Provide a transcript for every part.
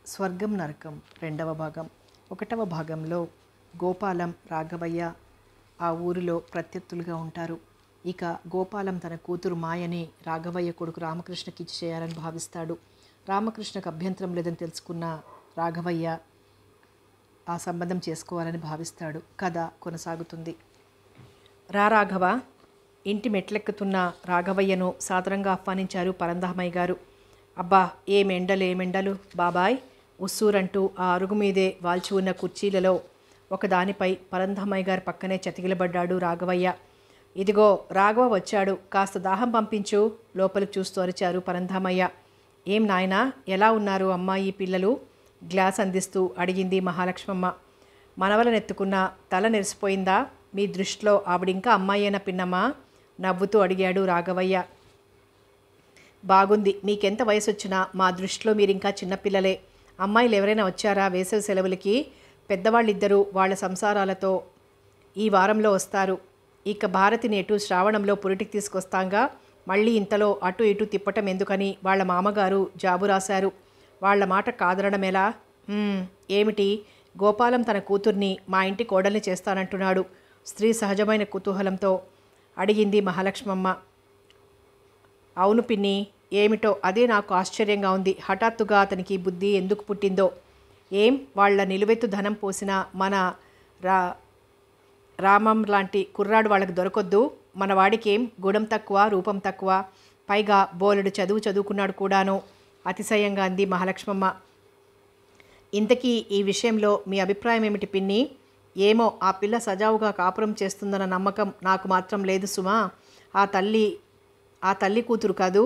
స్వర్గం నరకం రెండవ భాగం. ఒకటవ భాగంలో గోపాలం, రాఘవయ్య ఆ ఊరిలో ప్రత్యర్థులుగా ఉంటారు. ఇక గోపాలం తన కూతురు మాయని రాఘవయ్య కొడుకు రామకృష్ణకి ఇచ్చి చేయాలని భావిస్తాడు. రామకృష్ణకు అభ్యంతరం లేదని తెలుసుకున్న రాఘవయ్య ఆ సంబంధం చేసుకోవాలని భావిస్తాడు. కథ కొనసాగుతుంది. రాఘవ ఇంటి మెట్లెక్కుతున్న రాఘవయ్యను సాదరంగా ఆహ్వానించారు పరంధామయ్య గారు. అబ్బా, ఏమెండలు బాబాయ్! ఉస్సూరంటూ ఆ అరుగు మీదే వాల్చి ఉన్న కుర్చీలలో ఒకదానిపై పరంధామయ్య గారి పక్కనే చతికిలబడ్డాడు రాఘవయ్య. ఇదిగో రాఘవ వచ్చాడు, కాస్త దాహం పంపించు, లోపలికి చూస్తూ అరిచారు పరంధామయ్య. ఏం నాయనా, ఎలా ఉన్నారు అమ్మాయి పిల్లలు? గ్లాస్ అందిస్తూ అడిగింది మహాలక్ష్మమ్మ. మనవలనెత్తుకున్న తల నెరిసిపోయిందా? మీ దృష్టిలో ఆవిడింకా అమ్మాయేనా పిన్నమ్మా? నవ్వుతూ అడిగాడు రాఘవయ్య. బాగుంది, మీకెంత వయసు వచ్చినా మా దృష్టిలో మీరింకా చిన్నపిల్లలే. అమ్మాయిలు ఎవరైనా వచ్చారా వేసవి సెలవులకి? పెద్దవాళ్ళిద్దరూ వాళ్ళ సంసారాలతో ఈ వారంలో వస్తారు. ఇక భారతిని ఎటు శ్రావణంలో పురిటికి తీసుకొస్తాంగా. మళ్ళీ ఇంతలో అటు ఇటు తిప్పటం ఎందుకని వాళ్ళ మామగారు జాబు రాశారు. వాళ్ళ మాట కాదనడం ఎలా? ఏమిటి? గోపాలం తన కూతుర్ని మా ఇంటి కోడల్ని చేస్తానంటున్నాడు. స్త్రీ సహజమైన కుతూహలంతో అడిగింది మహాలక్ష్మమ్మ. అవును పిన్ని, ఏమిటో అదే నాకు ఆశ్చర్యంగా ఉంది. హఠాత్తుగా అతనికి బుద్ధి ఎందుకు పుట్టిందో. ఏం వాళ్ళ నిలువెత్తు ధనం పోసిన మన రామం లాంటి కుర్రాడు వాళ్ళకి దొరకొద్దు? మన వాడికి ఏం గుణం తక్కువ, రూపం తక్కువ, పైగా బోలెడు చదువుకున్నాడు కూడాను, అతిశయంగా అంది మహాలక్ష్మమ్మ. ఇంతకీ ఈ విషయంలో మీ అభిప్రాయం ఏమిటి పిన్ని? ఏమో, ఆ పిల్ల సజావుగా కాపురం చేస్తుందన్న నమ్మకం నాకు మాత్రం లేదు సుమా. ఆ తల్లి కూతురు కాదు.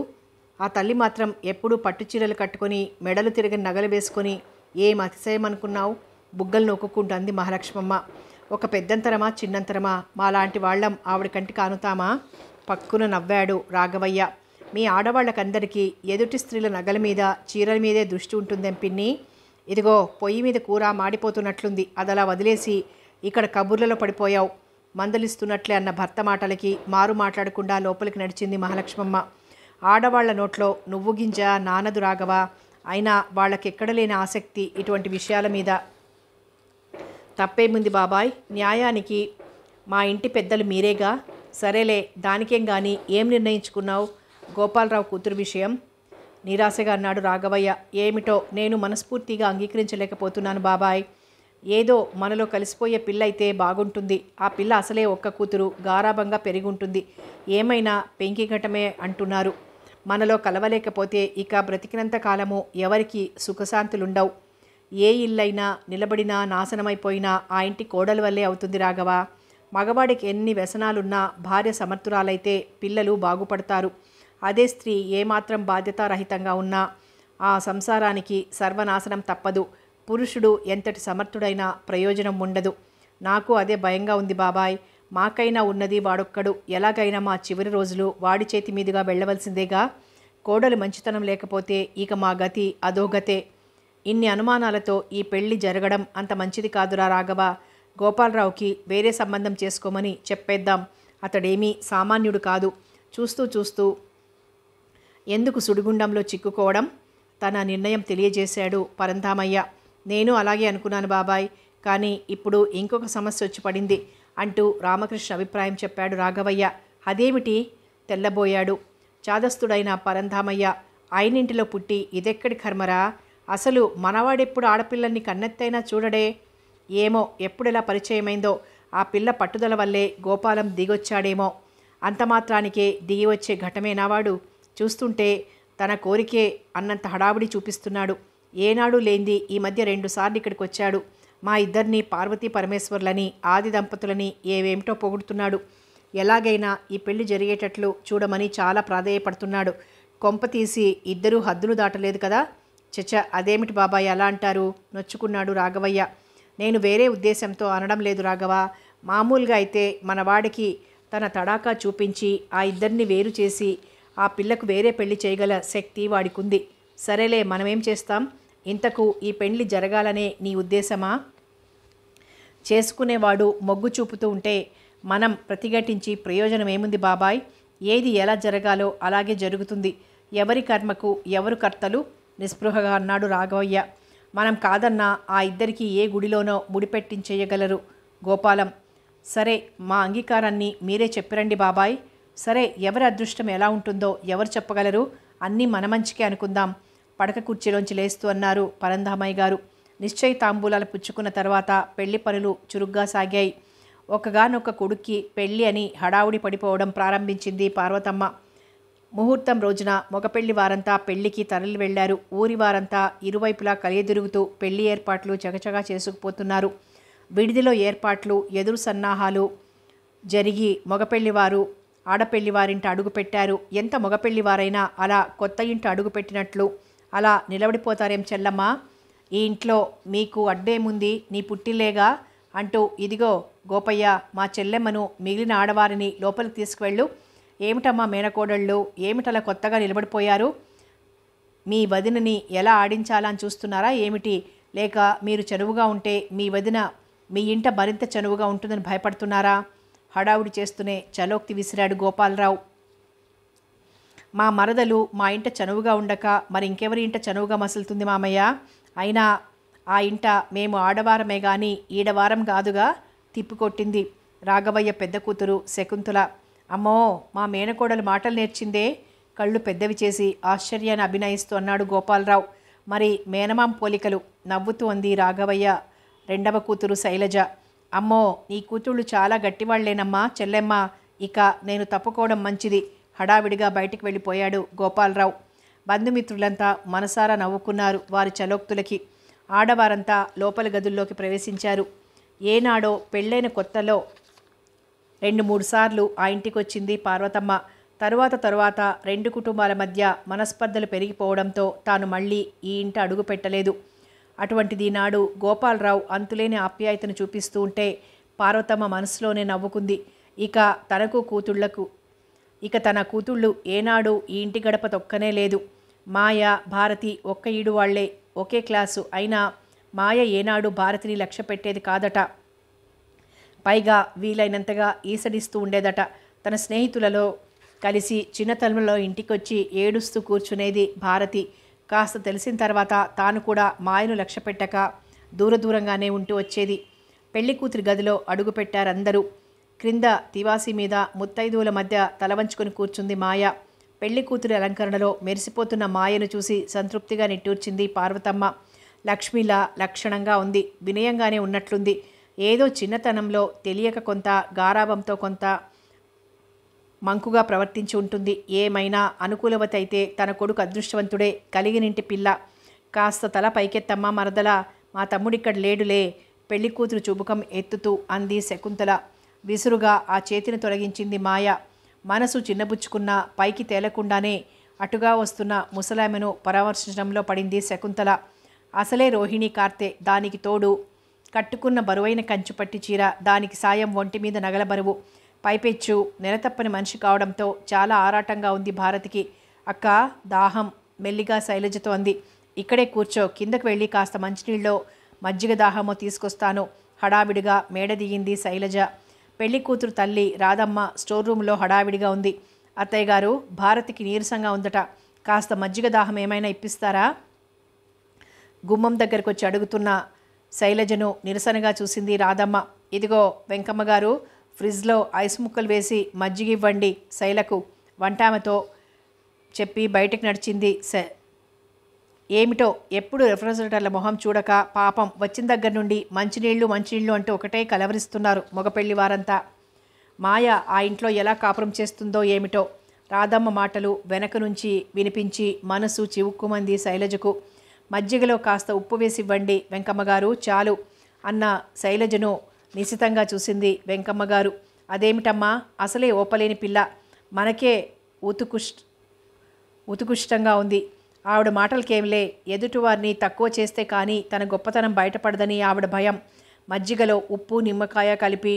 ఆ తల్లి మాత్రం ఎప్పుడూ పట్టుచీరలు కట్టుకొని మెడలు తిరిగిన నగలు వేసుకొని ఏం అతిశయం అనుకున్నావు? బుగ్గలు నొక్కుంటూ అంది మహాలక్ష్మమ్మ. ఒక పెద్దంతరమా చిన్నంతరమా మాలాంటి వాళ్ళం ఆవిడ కంటి కానుతామా? పక్కున నవ్వాడు రాఘవయ్య. మీ ఆడవాళ్ళకందరికీ ఎదుటి స్త్రీల నగల మీద, చీరల మీదే దృష్టి ఉంటుందేం పిన్ని? ఇదిగో పొయ్యి మీద కూర మాడిపోతున్నట్లుంది, అదలా వదిలేసి ఇక్కడ కబుర్లలో పడిపోయావు మందలిస్తున్నట్లే అన్న భర్త మాటలకి మారు మాట్లాడకుండా లోపలికి నడిచింది మహాలక్ష్మమ్మ. ఆడవాళ్ల నోట్లో నువ్వు గింజ నానదు రాఘవ. అయినా వాళ్ళకెక్కడ లేని ఆసక్తి ఇటువంటి విషయాల మీద. తప్పేముంది బాబాయ్, న్యాయానికి మా ఇంటి పెద్దలు మీరేగా. సరేలే, దానికేం కానీ ఏం నిర్ణయించుకున్నావు గోపాలరావు కూతురు విషయం? నిరాశగా అన్నాడు రాఘవయ్య. ఏమిటో నేను మనస్ఫూర్తిగా అంగీకరించలేకపోతున్నాను బాబాయ్. ఏదో మనలో కలిసిపోయే పిల్ల అయితే బాగుంటుంది. ఆ పిల్ల అసలే ఒక్క కూతురు, గారాబంగా పెరిగుంటుంది. ఏమైనా పెంకిఘటమే అంటున్నారు. మనలో కలవలేకపోతే ఇక బ్రతికినంత కాలము ఎవరికి సుఖశాంతులుండవు. ఏ ఇల్లైనా నిలబడినా నాశనమైపోయినా ఆ ఇంటి కోడల వల్లే అవుతుంది రాఘవ. మగవాడికి ఎన్ని వ్యసనాలున్నా భార్య సమర్థురాలైతే పిల్లలు బాగుపడతారు. అదే స్త్రీ ఏమాత్రం బాధ్యతారహితంగా ఉన్నా ఆ సంసారానికి సర్వనాశనం తప్పదు. పురుషుడు ఎంతటి సమర్థుడైనా ప్రయోజనం ఉండదు. నాకు అదే భయంగా ఉంది బాబాయ్. మాకైనా ఉన్నది వాడొక్కడు. ఎలాగైనా మా చివరి రోజులు వాడి చేతి మీదుగా వెళ్ళవలసిందేగా. కోడలు మంచితనం లేకపోతే ఇక మా గతి అధోగతే. ఇన్ని అనుమానాలతో ఈ పెళ్లి జరగడం అంత మంచిది కాదురా రాఘవ. గోపాలరావుకి వేరే సంబంధం చేసుకోమని చెప్పేద్దాం. అతడేమీ సామాన్యుడు కాదు. చూస్తూ ఎందుకు సుడిగుండంలో చిక్కుకోవడం? తన నిర్ణయం తెలియజేశాడు పరంధామయ్య. నేను అలాగే అనుకున్నాను బాబాయ్, కానీ ఇప్పుడు ఇంకొక సమస్య వచ్చి పడింది అంటూ రామకృష్ణ అభిప్రాయం చెప్పాడు రాఘవయ్య. అదేమిటి? తెల్లబోయాడు చాదస్తుడైన పరంధామయ్య. అయినింటిలో పుట్టి ఇదెక్కడి కర్మరా? అసలు మనవాడెప్పుడు ఆడపిల్లల్ని కన్నెత్తైనా చూడడే. ఏమో, ఎప్పుడెలా పరిచయమైందో ఆ పిల్ల పట్టుదల వల్లే గోపాలం దిగొచ్చాడేమో. అంత మాత్రానికే దిగి వచ్చే ఘటమేనావాడు? చూస్తుంటే తన కోరికే అన్నంత హడావుడి చూపిస్తున్నాడు. ఏనాడు లేంది ఈ మధ్య 2 సార్లు ఇక్కడికి వచ్చాడు. మా ఇద్దరిని పార్వతీ పరమేశ్వర్లని, ఆది దంపతులని ఏవేమిటో పొగుడుతున్నాడు. ఎలాగైనా ఈ పెళ్లి జరిగేటట్లు చూడమని చాలా ప్రాధేయపడుతున్నాడు. కొంప తీసి ఇద్దరూ హద్దులు దాటలేదు కదా? చచ్చ, అదేమిటి బాబాయ్ అలా అంటారు? నొచ్చుకున్నాడు రాఘవయ్య. నేను వేరే ఉద్దేశంతో అనడం లేదు రాఘవ. మామూలుగా అయితే మన వాడికి తన తడాకా చూపించి ఆ ఇద్దరిని వేరు చేసి ఆ పిల్లకు వేరే పెళ్లి చేయగల శక్తి వాడికుంది. సరేలే, మనమేం చేస్తాం? ఇంతకు ఈ పెళ్లి జరగాలనే నీ ఉద్దేశమా? చేసుకునేవాడు మొగ్గు చూపుతూ ఉంటే మనం ప్రతిఘటించి ప్రయోజనం ఏముంది బాబాయ్? ఏది ఎలా జరగాలో అలాగే జరుగుతుంది. ఎవరి కర్మకు ఎవరు కర్తలు? నిస్పృహగా అన్నాడు రాఘవయ్య. మనం కాదన్నా ఆ ఇద్దరికి ఏ గుడిలోనో ముడిపెట్టించేయగలరు గోపాలం. సరే, మా అంగీకారాన్ని మీరే చెప్పిరండి బాబాయ్. సరే, ఎవరి అదృష్టం ఎలా ఉంటుందో ఎవరు చెప్పగలరు? అన్నీ మన మంచికే అనుకుందాం, పడక కుర్చీలోంచి లేస్తూ అన్నారు పరంధామయ్య గారు. నిశ్చయ తాంబూలాలు పుచ్చుకున్న తర్వాత పెళ్లి పనులు చురుగ్గా సాగాయి. ఒకగానొక్క కొడుక్కి పెళ్లి అని హడావుడి పడిపోవడం ప్రారంభించింది పార్వతమ్మ. ముహూర్తం రోజున మగపెళ్లి వారంతా పెళ్లికి తరలి వెళ్లారు. ఊరి వారంతా ఇరువైపులా కలియదిరుగుతూ పెళ్లి ఏర్పాట్లు చకచకా చేసుకుపోతున్నారు. విడిదిలో ఏర్పాట్లు, ఎదురు సన్నాహాలు జరిగి మగపెళ్లివారు ఆడపెళ్లివారింట అడుగుపెట్టారు. ఎంత మగపెళ్లివారైనా అలా కొత్త ఇంట అడుగుపెట్టినట్లు అలా నిలబడిపోతారేం చెల్లమ్మ? ఈ ఇంట్లో మీకు అడ్డేముంది, నీ పుట్టిల్లేగా అంటూ, ఇదిగో గోపయ్య, మా చెల్లెమ్మను మిగిలిన ఆడవారిని లోపలికి తీసుకువెళ్ళు. ఏమిటమ్మా మేనకోడళ్ళు, ఏమిటలా కొత్తగా నిలబడిపోయారు? మీ వదినని ఎలా ఆడించాలని చూస్తున్నారా ఏమిటి? లేక మీరు చనువుగా ఉంటే మీ వదిన మీ ఇంట మరింత చనువుగా ఉంటుందని భయపడుతున్నారా? హడావుడి చేస్తూనే చలోక్తి విసిరాడు గోపాలరావు. మా మరదలు మా ఇంట చనువుగా ఉండక మరి ఇంకెవరి ఇంట చనువుగా మసులుతుంది మామయ్య? అయినా ఆ ఇంట మేము ఆడవారమే గాని ఈడవారం కాదుగా, తిప్పికొట్టింది రాఘవయ్య పెద్ద కూతురు శకుంతల. అమ్మో, మా మేనకోడలు మాటలు నేర్చిందే, కళ్ళు పెద్దవి చేసి ఆశ్చర్యాన్ని అభినయిస్తూ అన్నాడు గోపాలరావు. మరి మేనమాం పోలికలు, నవ్వుతూ అంది రాఘవయ్య రెండవ కూతురు శైలజ. అమ్మో, నీ కూతుళ్ళు చాలా గట్టివాళ్లేనమ్మా చెల్లెమ్మ, ఇక నేను తప్పుకోవడం మంచిది. హడావిడిగా బయటికి వెళ్ళిపోయాడు గోపాలరావు. బంధుమిత్రులంతా మనసారా నవ్వుకున్నారు వారి చలోక్తులకి. ఆడవారంతా లోపల గదుల్లోకి ప్రవేశించారు. ఏనాడో పెళ్ళైన కొత్తలో 2-3 సార్లు ఆ ఇంటికొచ్చింది పార్వతమ్మ. తరువాత రెండు కుటుంబాల మధ్య మనస్పర్ధలు పెరిగిపోవడంతో తాను మళ్ళీ ఈ ఇంట అడుగు పెట్టలేదు. అటువంటిది నాడు గోపాలరావు అంతులేని ఆప్యాయతను చూపిస్తూ ఉంటే పార్వతమ్మ మనసులోనే నవ్వుకుంది. ఇక తన కూతుళ్ళు ఏనాడు ఈ ఇంటి గడప తొక్కనే లేదు. మాయ, భారతి ఒక్క ఈడు వాళ్లే, ఒకే క్లాసు. అయినా మాయ ఏనాడు భారతిని లక్ష్య పెట్టేది కాదట. పైగా వీలైనంతగా ఈసడిస్తూ ఉండేదట. తన స్నేహితులలో కలిసి చిన్నతనంలో ఇంటికొచ్చి ఏడుస్తూ కూర్చునేది భారతి. కాస్త తెలిసిన తర్వాత తాను కూడా మాయను లక్ష్య పెట్టక దూరంగానే ఉంటూ వచ్చేది. పెళ్లి కూతురి గదిలో అడుగుపెట్టారందరూ. క్రింద తివాసి మీద ముత్తైదువుల మధ్య తలవంచుకొని కూర్చుంది మాయ. పెళ్లి కూతురి అలంకరణలో మెరిసిపోతున్న మాయను చూసి సంతృప్తిగా నిట్టూర్చింది పార్వతమ్మ. లక్ష్మిలా లక్షణంగా ఉంది, వినయంగానే ఉన్నట్లుంది. ఏదో చిన్నతనంలో తెలియక కొంత గారాబంతో కొంత మంకుగా ప్రవర్తించి ఉంటుంది. ఏమైనా అనుకూలవతి అయితే తన కొడుకు అదృష్టవంతుడే, కలిగినింటి పిల్ల. కాస్త తల పైకెత్తమ్మా మరదలా, మా తమ్ముడిక్కడ లేడులే, పెళ్లి కూతురు చుబుకం ఎత్తుతూ అంది శకుంతల. విసురుగా ఆ చేతిని తొలగించింది మాయ. మనసు చిన్నబుచ్చుకున్న పైకి తేలకుండానే అటుగా వస్తున్న ముసలామెను పరామర్శించడంలో పడింది శకుంతల. అసలే రోహిణి కార్తె, దానికి తోడు కట్టుకున్న బరువైన కంచుపట్టి చీర, దానికి సాయం ఒంటి మీద నగల బరువు, పైపెచ్చు నెలతప్పని మనిషి కావడంతో చాలా ఆరాటంగా ఉంది భారతికి. అక్క, దాహం, మెల్లిగా శైలజతో అంది. ఇక్కడే కూర్చో, కిందకు వెళ్ళి కాస్త మంచినీళ్ళో మజ్జిగ దాహమో తీసుకొస్తాను. హడావిడిగా మేడ దిగింది శైలజ. పెళ్లి కూతురు తల్లి రాధమ్మ స్టోర్ రూమ్లో హడావిడిగా ఉంది. అత్తయ్య గారు, భారతికి నీరసంగా ఉందట, కాస్త మజ్జిగ దాహం ఏమైనా ఇప్పిస్తారా? గుమ్మం దగ్గరకు వచ్చి అడుగుతున్న శైలజను నిరసనగా చూసింది రాధమ్మ. ఇదిగో వెంకమ్మ గారు, ఫ్రిడ్జ్లో ఐస్ ముక్కలు వేసి మజ్జిగ ఇవ్వండి శైలకు, వంటామెతో చెప్పి బయటకు నడిచింది. ఏమిటో ఎప్పుడు రెఫ్రిజరేటర్ల మొహం చూడక పాపం వచ్చిన దగ్గర నుండి మంచినీళ్ళు అంటూ ఒకటే కలవరిస్తున్నారు మగపెళ్లి వారంతా. మాయ ఆ ఇంట్లో ఎలా కాపురం చేస్తుందో ఏమిటో. రాధమ్మ మాటలు వెనక నుంచి వినిపించి మనసు చివుక్కుమంది శైలజకు. మజ్జిగలో కాస్త ఉప్పు వేసి ఇవ్వండి వెంకమ్మగారు, చాలు అన్న శైలజను నిశితంగా చూసింది వెంకమ్మగారు. అదేమిటమ్మా, అసలే ఓపలేని పిల్ల, మనకే ఉతుకుష్టంగా ఉంది. ఆవిడ మాటలకేంలే, ఎదుటివారిని తక్కువ చేస్తే కానీ తన గొప్పతనం బయటపడదని ఆవిడ భయం. మజ్జిగలో ఉప్పు నిమ్మకాయ కలిపి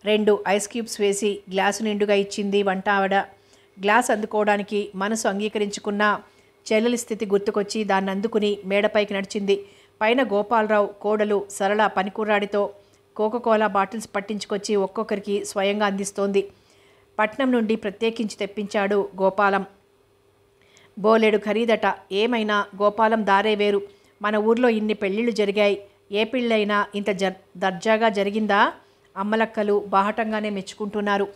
2 ఐస్ క్యూబ్స్ వేసి గ్లాసు నిండుగా ఇచ్చింది వంట ఆవిడ. గ్లాస్ అందుకోవడానికి మనసు అంగీకరించుకున్న చెల్లెలి స్థితి గుర్తుకొచ్చి దాన్ని అందుకుని మేడపైకి నడిచింది. పైన గోపాలరావు కోడలు సరళ పనికుర్రాడితో కోకోకోలా బాటిల్స్ పట్టించుకొచ్చి ఒక్కొక్కరికి స్వయంగా అందిస్తోంది. పట్నం నుండి ప్రత్యేకించి తెప్పించాడు గోపాలం. బోలెడు ఖరీదట. ఏమైనా గోపాలం దారే వేరు. మన ఊర్లో ఇన్ని పెళ్ళిళ్ళు జరిగాయి, ఏ పెళ్ళైనా ఇంత దర్జాగా జరిగిందా? అమ్మలక్కలు బాహటంగానే మెచ్చుకుంటున్నారు.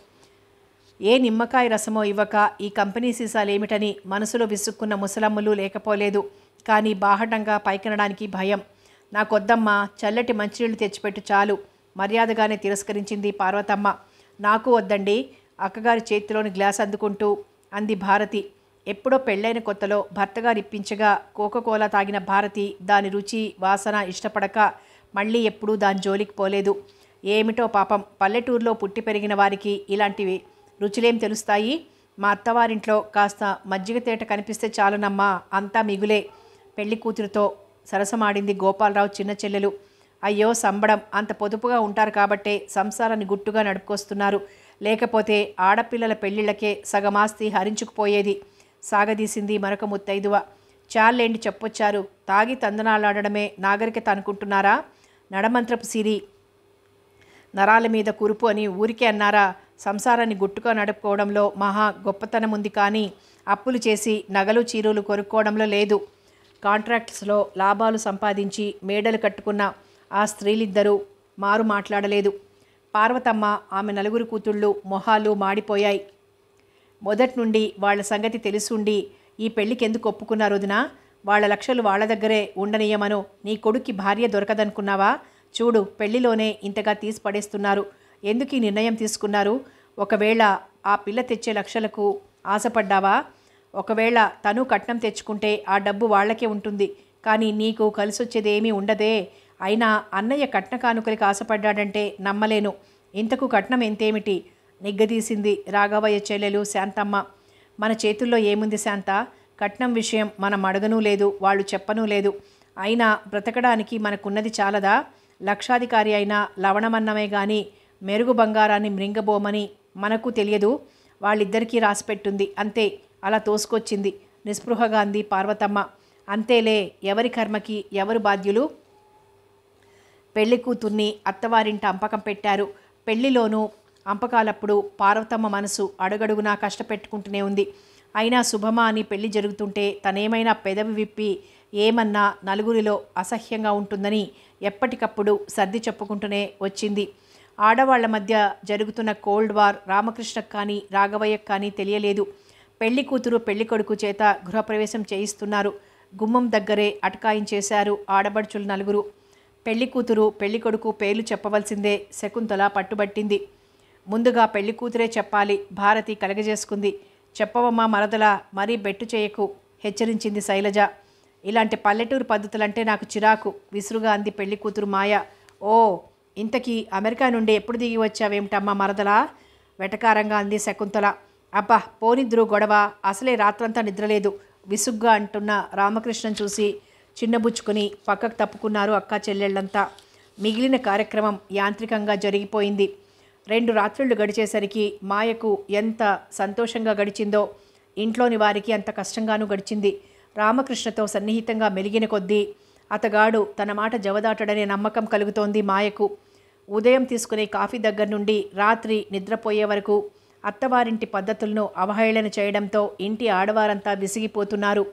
ఏ నిమ్మకాయ రసమో ఇవ్వక ఈ కంపెనీ సీసాలేమిటని మనసులో విసుక్కున్న ముసలమ్మలు లేకపోలేదు. కానీ బాహటంగా పైకనడానికి భయం. నాకొద్దమ్మా, చల్లటి మంచినీళ్ళు తెచ్చిపెట్టు చాలు మర్యాదగానే తిరస్కరించింది పార్వతమ్మ. నాకు వద్దండి, అక్కగారి చేతిలోని గ్లాస్ అందుకుంటూ అంది భారతి. ఎప్పుడో పెళ్ళైన కొత్తలో భర్తగారు ఇప్పించగా కోకోకోలా తాగిన భారతి దాని రుచి వాసన ఇష్టపడక మళ్ళీ ఎప్పుడూ దాని జోలికి పోలేదు. ఏమిటో పాపం, పల్లెటూరులో పుట్టి పెరిగిన వారికి ఇలాంటివి రుచులేం తెలుస్తాయి? మా అత్తవారింట్లో కాస్త మజ్జిగ తేట కనిపిస్తే చాలునమ్మా, అంతా మిగులే. పెళ్లి కూతురుతో సరసమాడింది గోపాలరావు చిన్న చెల్లెలు. అయ్యో సంబడం, అంత పొదుపుగా ఉంటారు కాబట్టే సంసారాన్ని గుట్టుగా నడుపుకొస్తున్నారు. లేకపోతే ఆడపిల్లల పెళ్లిళ్లకే సగమాస్తి హరించుకుపోయేది సాగదీసింది మరొక ముత్తైదువ. చాలేండి చెప్పొచ్చారు, తాగి తందనాలాడడమే నాగరికత అనుకుంటున్నారా? నడమంత్రపు సిరి నరాల మీద కురుపు అని ఊరికే అన్నారా? సంసారాన్ని గుట్టుగా నడుపుకోవడంలో మహా గొప్పతనం ఉంది, కానీ అప్పులు చేసి నగలు చీరలు కొనుక్కోవడంలో లేదు. కాంట్రాక్ట్స్లో లాభాలు సంపాదించి మేడలు కట్టుకున్న ఆ స్త్రీలిద్దరూ మారు మాట్లాడలేదు. పార్వతమ్మ, ఆమె నలుగురు కూతుళ్ళు మొహాలు మాడిపోయాయి. మొదటి నుండి వాళ్ల సంగతి తెలుసుండి ఈ పెళ్లికెందుకు ఒప్పుకున్నారు వదినా? వాళ్ల లక్షలు వాళ్ల దగ్గరే ఉండనీయమను. నీ కొడుక్కి భార్య దొరకదనుకున్నావా? చూడు, పెళ్లిలోనే ఇంతగా తీసి పడేస్తున్నారు. ఎందుకు ఈ నిర్ణయం తీసుకున్నారు? ఒకవేళ ఆ పిల్ల తెచ్చే లక్షలకు ఆశపడ్డావా? ఒకవేళ తను కట్నం తెచ్చుకుంటే ఆ డబ్బు వాళ్లకే ఉంటుంది, కానీ నీకు కలిసొచ్చేదేమీ ఉండదే. అయినా అన్నయ్య కట్న కానుకలకి ఆశపడ్డాడంటే నమ్మలేను. ఇంతకు కట్నం ఎంతేమిటి? నిగ్గదీసింది రాఘవయ్య చెల్లెలు శాంతమ్మ. మన చేతుల్లో ఏముంది శాంత? కట్నం విషయం మనం అడగనూ లేదు, వాళ్ళు చెప్పనూ లేదు. అయినా బ్రతకడానికి మనకున్నది చాలదా? లక్షాధికారి అయినా లవణమన్నమే గాని మెరుగు బంగారాన్ని మృంగబోమని మనకు తెలియదు. వాళ్ళిద్దరికీ రాసిపెట్టుంది అంతే. అలా తోసుకొచ్చింది నిస్పృహగా అంది పార్వతమ్మ. అంతేలే, ఎవరి కర్మకి ఎవరు బాధ్యులు? పెళ్లి కూతుర్ని అత్తవారింట అంపకం పెట్టారు. పెళ్లిలోనూ అంపకాలప్పుడు పార్వతమ్మ మనసు అడుగడుగునా కష్టపెట్టుకుంటూనే ఉంది. అయినా శుభమా అని పెళ్లి జరుగుతుంటే తనేమైనా పెదవి విప్పి ఏమన్నా నలుగురిలో అసహ్యంగా ఉంటుందని ఎప్పటికప్పుడు సర్ది చెప్పుకుంటూనే వచ్చింది. ఆడవాళ్ల మధ్య జరుగుతున్న కోల్డ్ వార్ రామకృష్ణకు కానీ రాఘవయ్యకు కానీ తెలియలేదు. పెళ్లి కూతురు పెళ్లి కొడుకు చేత గృహప్రవేశం చేయిస్తున్నారు. గుమ్మం దగ్గరే అటకాయించేశారు ఆడబడుచులు నలుగురు. పెళ్లి కూతురు పెళ్లి కొడుకు పేర్లు చెప్పవలసిందే. శకుంతల పట్టుబట్టింది. ముందుగా పెళ్లి కూతురే చెప్పాలి. భారతి కలగజేసుకుంది. చెప్పవమ్మా మరదలా, మరీ బెట్టు చేయకు హెచ్చరించింది శైలజ. ఇలాంటి పల్లెటూరు పద్ధతులంటే నాకు చిరాకు విసురుగా అంది పెళ్లి కూతురు మాయ. ఓ, ఇంతకీ అమెరికా నుండి ఎప్పుడు దిగి వచ్చావేమిటమ్మా మరదలా? వెటకారంగా అంది శకుంతల. అబ్బా పోనిద్దురు గొడవ, అసలే రాత్రంతా నిద్రలేదు విసుగ్గా అంటున్న రామకృష్ణం చూసి చిన్నబుచ్చుకుని పక్కకు తప్పుకున్నారు అక్కా చెల్లెళ్ళంతా. మిగిలిన కార్యక్రమం యాంత్రికంగా జరిగిపోయింది. 2 రాత్రుళ్ళు గడిచేసరికి మాయకు ఎంత సంతోషంగా గడిచిందో ఇంట్లోని వారికి అంత కష్టంగానూ గడిచింది. రామకృష్ణతో సన్నిహితంగా మెలిగిన కొద్దీ అతగాడు తన మాట జవదాటడనే నమ్మకం కలుగుతోంది మాయకు. ఉదయం తీసుకునే కాఫీ దగ్గర నుండి రాత్రి నిద్రపోయే వరకు అత్తవారింటి పద్ధతులను అవహేళన చేయడంతో ఇంటి ఆడవారంతా విసిగిపోతున్నారు.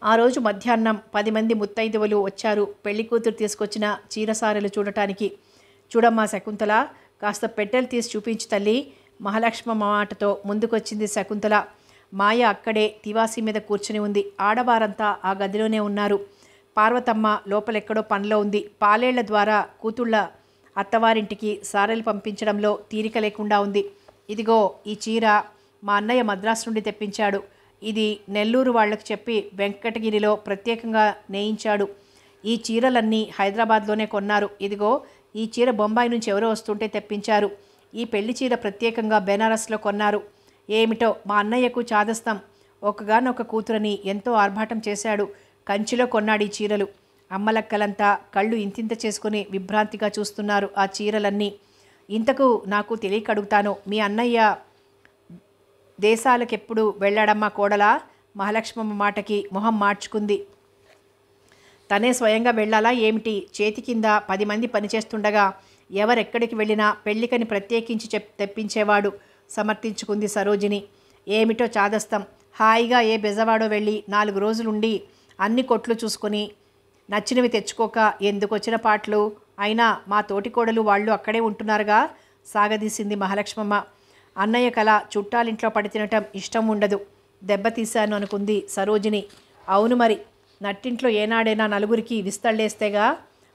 ఆ రోజు మధ్యాహ్నం 10 మంది ముత్తైదువులు వచ్చారు పెళ్లి కూతురు తీసుకొచ్చిన చీరసారెలు చూడటానికి. చూడమ్మా శకుంతల, కాస్త పెట్టెలు తీసి చూపించు తల్లి. మహాలక్ష్మమ్మ మాటతో ముందుకొచ్చింది శకుంతల. మాయ అక్కడే తివాసీ మీద కూర్చుని ఉంది. ఆడవారంతా ఆ గదిలోనే ఉన్నారు. పార్వతమ్మ లోపలెక్కడో పనిలో ఉంది. పాలేళ్ల ద్వారా కూతుళ్ళ అత్తవారింటికి సారెలు పంపించడంలో తీరిక లేకుండా ఉంది. ఇదిగో ఈ చీర మా అన్నయ్య మద్రాసు నుండి తెప్పించాడు. ఇది నెల్లూరు వాళ్లకు చెప్పి వెంకటగిరిలో ప్రత్యేకంగా నేయించాడు. ఈ చీరలన్నీ హైదరాబాద్లోనే కొన్నారు. ఇదిగో ఈ చీర బొంబాయి నుంచి ఎవరో వస్తుంటే తెప్పించారు. ఈ పెళ్లి చీర ప్రత్యేకంగా బెనారస్లో కొన్నారు. ఏమిటో మా అన్నయ్యకు చాదస్తం. ఒకగానొక కూతురని ఎంతో ఆర్భాటం చేశాడు. కంచిలో కొన్నాడు ఈ చీరలు. అమ్మలక్కలంతా కళ్ళు ఇంతింత చేసుకుని విభ్రాంతిగా చూస్తున్నారు ఆ చీరలన్నీ. ఇంతకు నాకు తెలియక అడుగుతాను, మీ అన్నయ్య దేశాలకెప్పుడు వెళ్ళాడమ్మా కోడలా? మహాలక్ష్మమ్మ మాటకి మొహం మార్చుకుంది. తనే స్వయంగా వెళ్ళాలా ఏమిటి? చేతి కింద 10 మంది పనిచేస్తుండగా ఎవరెక్కడికి వెళ్ళినా పెళ్లికని ప్రత్యేకించి తెప్పించేవాడు సమర్థించుకుంది సరోజిని. ఏమిటో చాదస్తం. హాయిగా ఏ బెజవాడో వెళ్ళి 4 రోజులుండి అన్ని కొట్లు చూసుకొని నచ్చినవి తెచ్చుకోక ఎందుకు వచ్చిన పాటలు, అయినా మా తోటి కోడలు వాళ్ళు అక్కడే ఉంటున్నారుగా సాగదీసింది మహాలక్ష్మమ్మ. అన్నయ్య కల చుట్టాలింట్లో పడి తినటం ఇష్టం ఉండదు, దెబ్బతీశాను అనుకుంది సరోజిని. అవును మరి, నట్టింట్లో ఏనాడైనా నలుగురికి విస్తళ్ళేస్తేగా.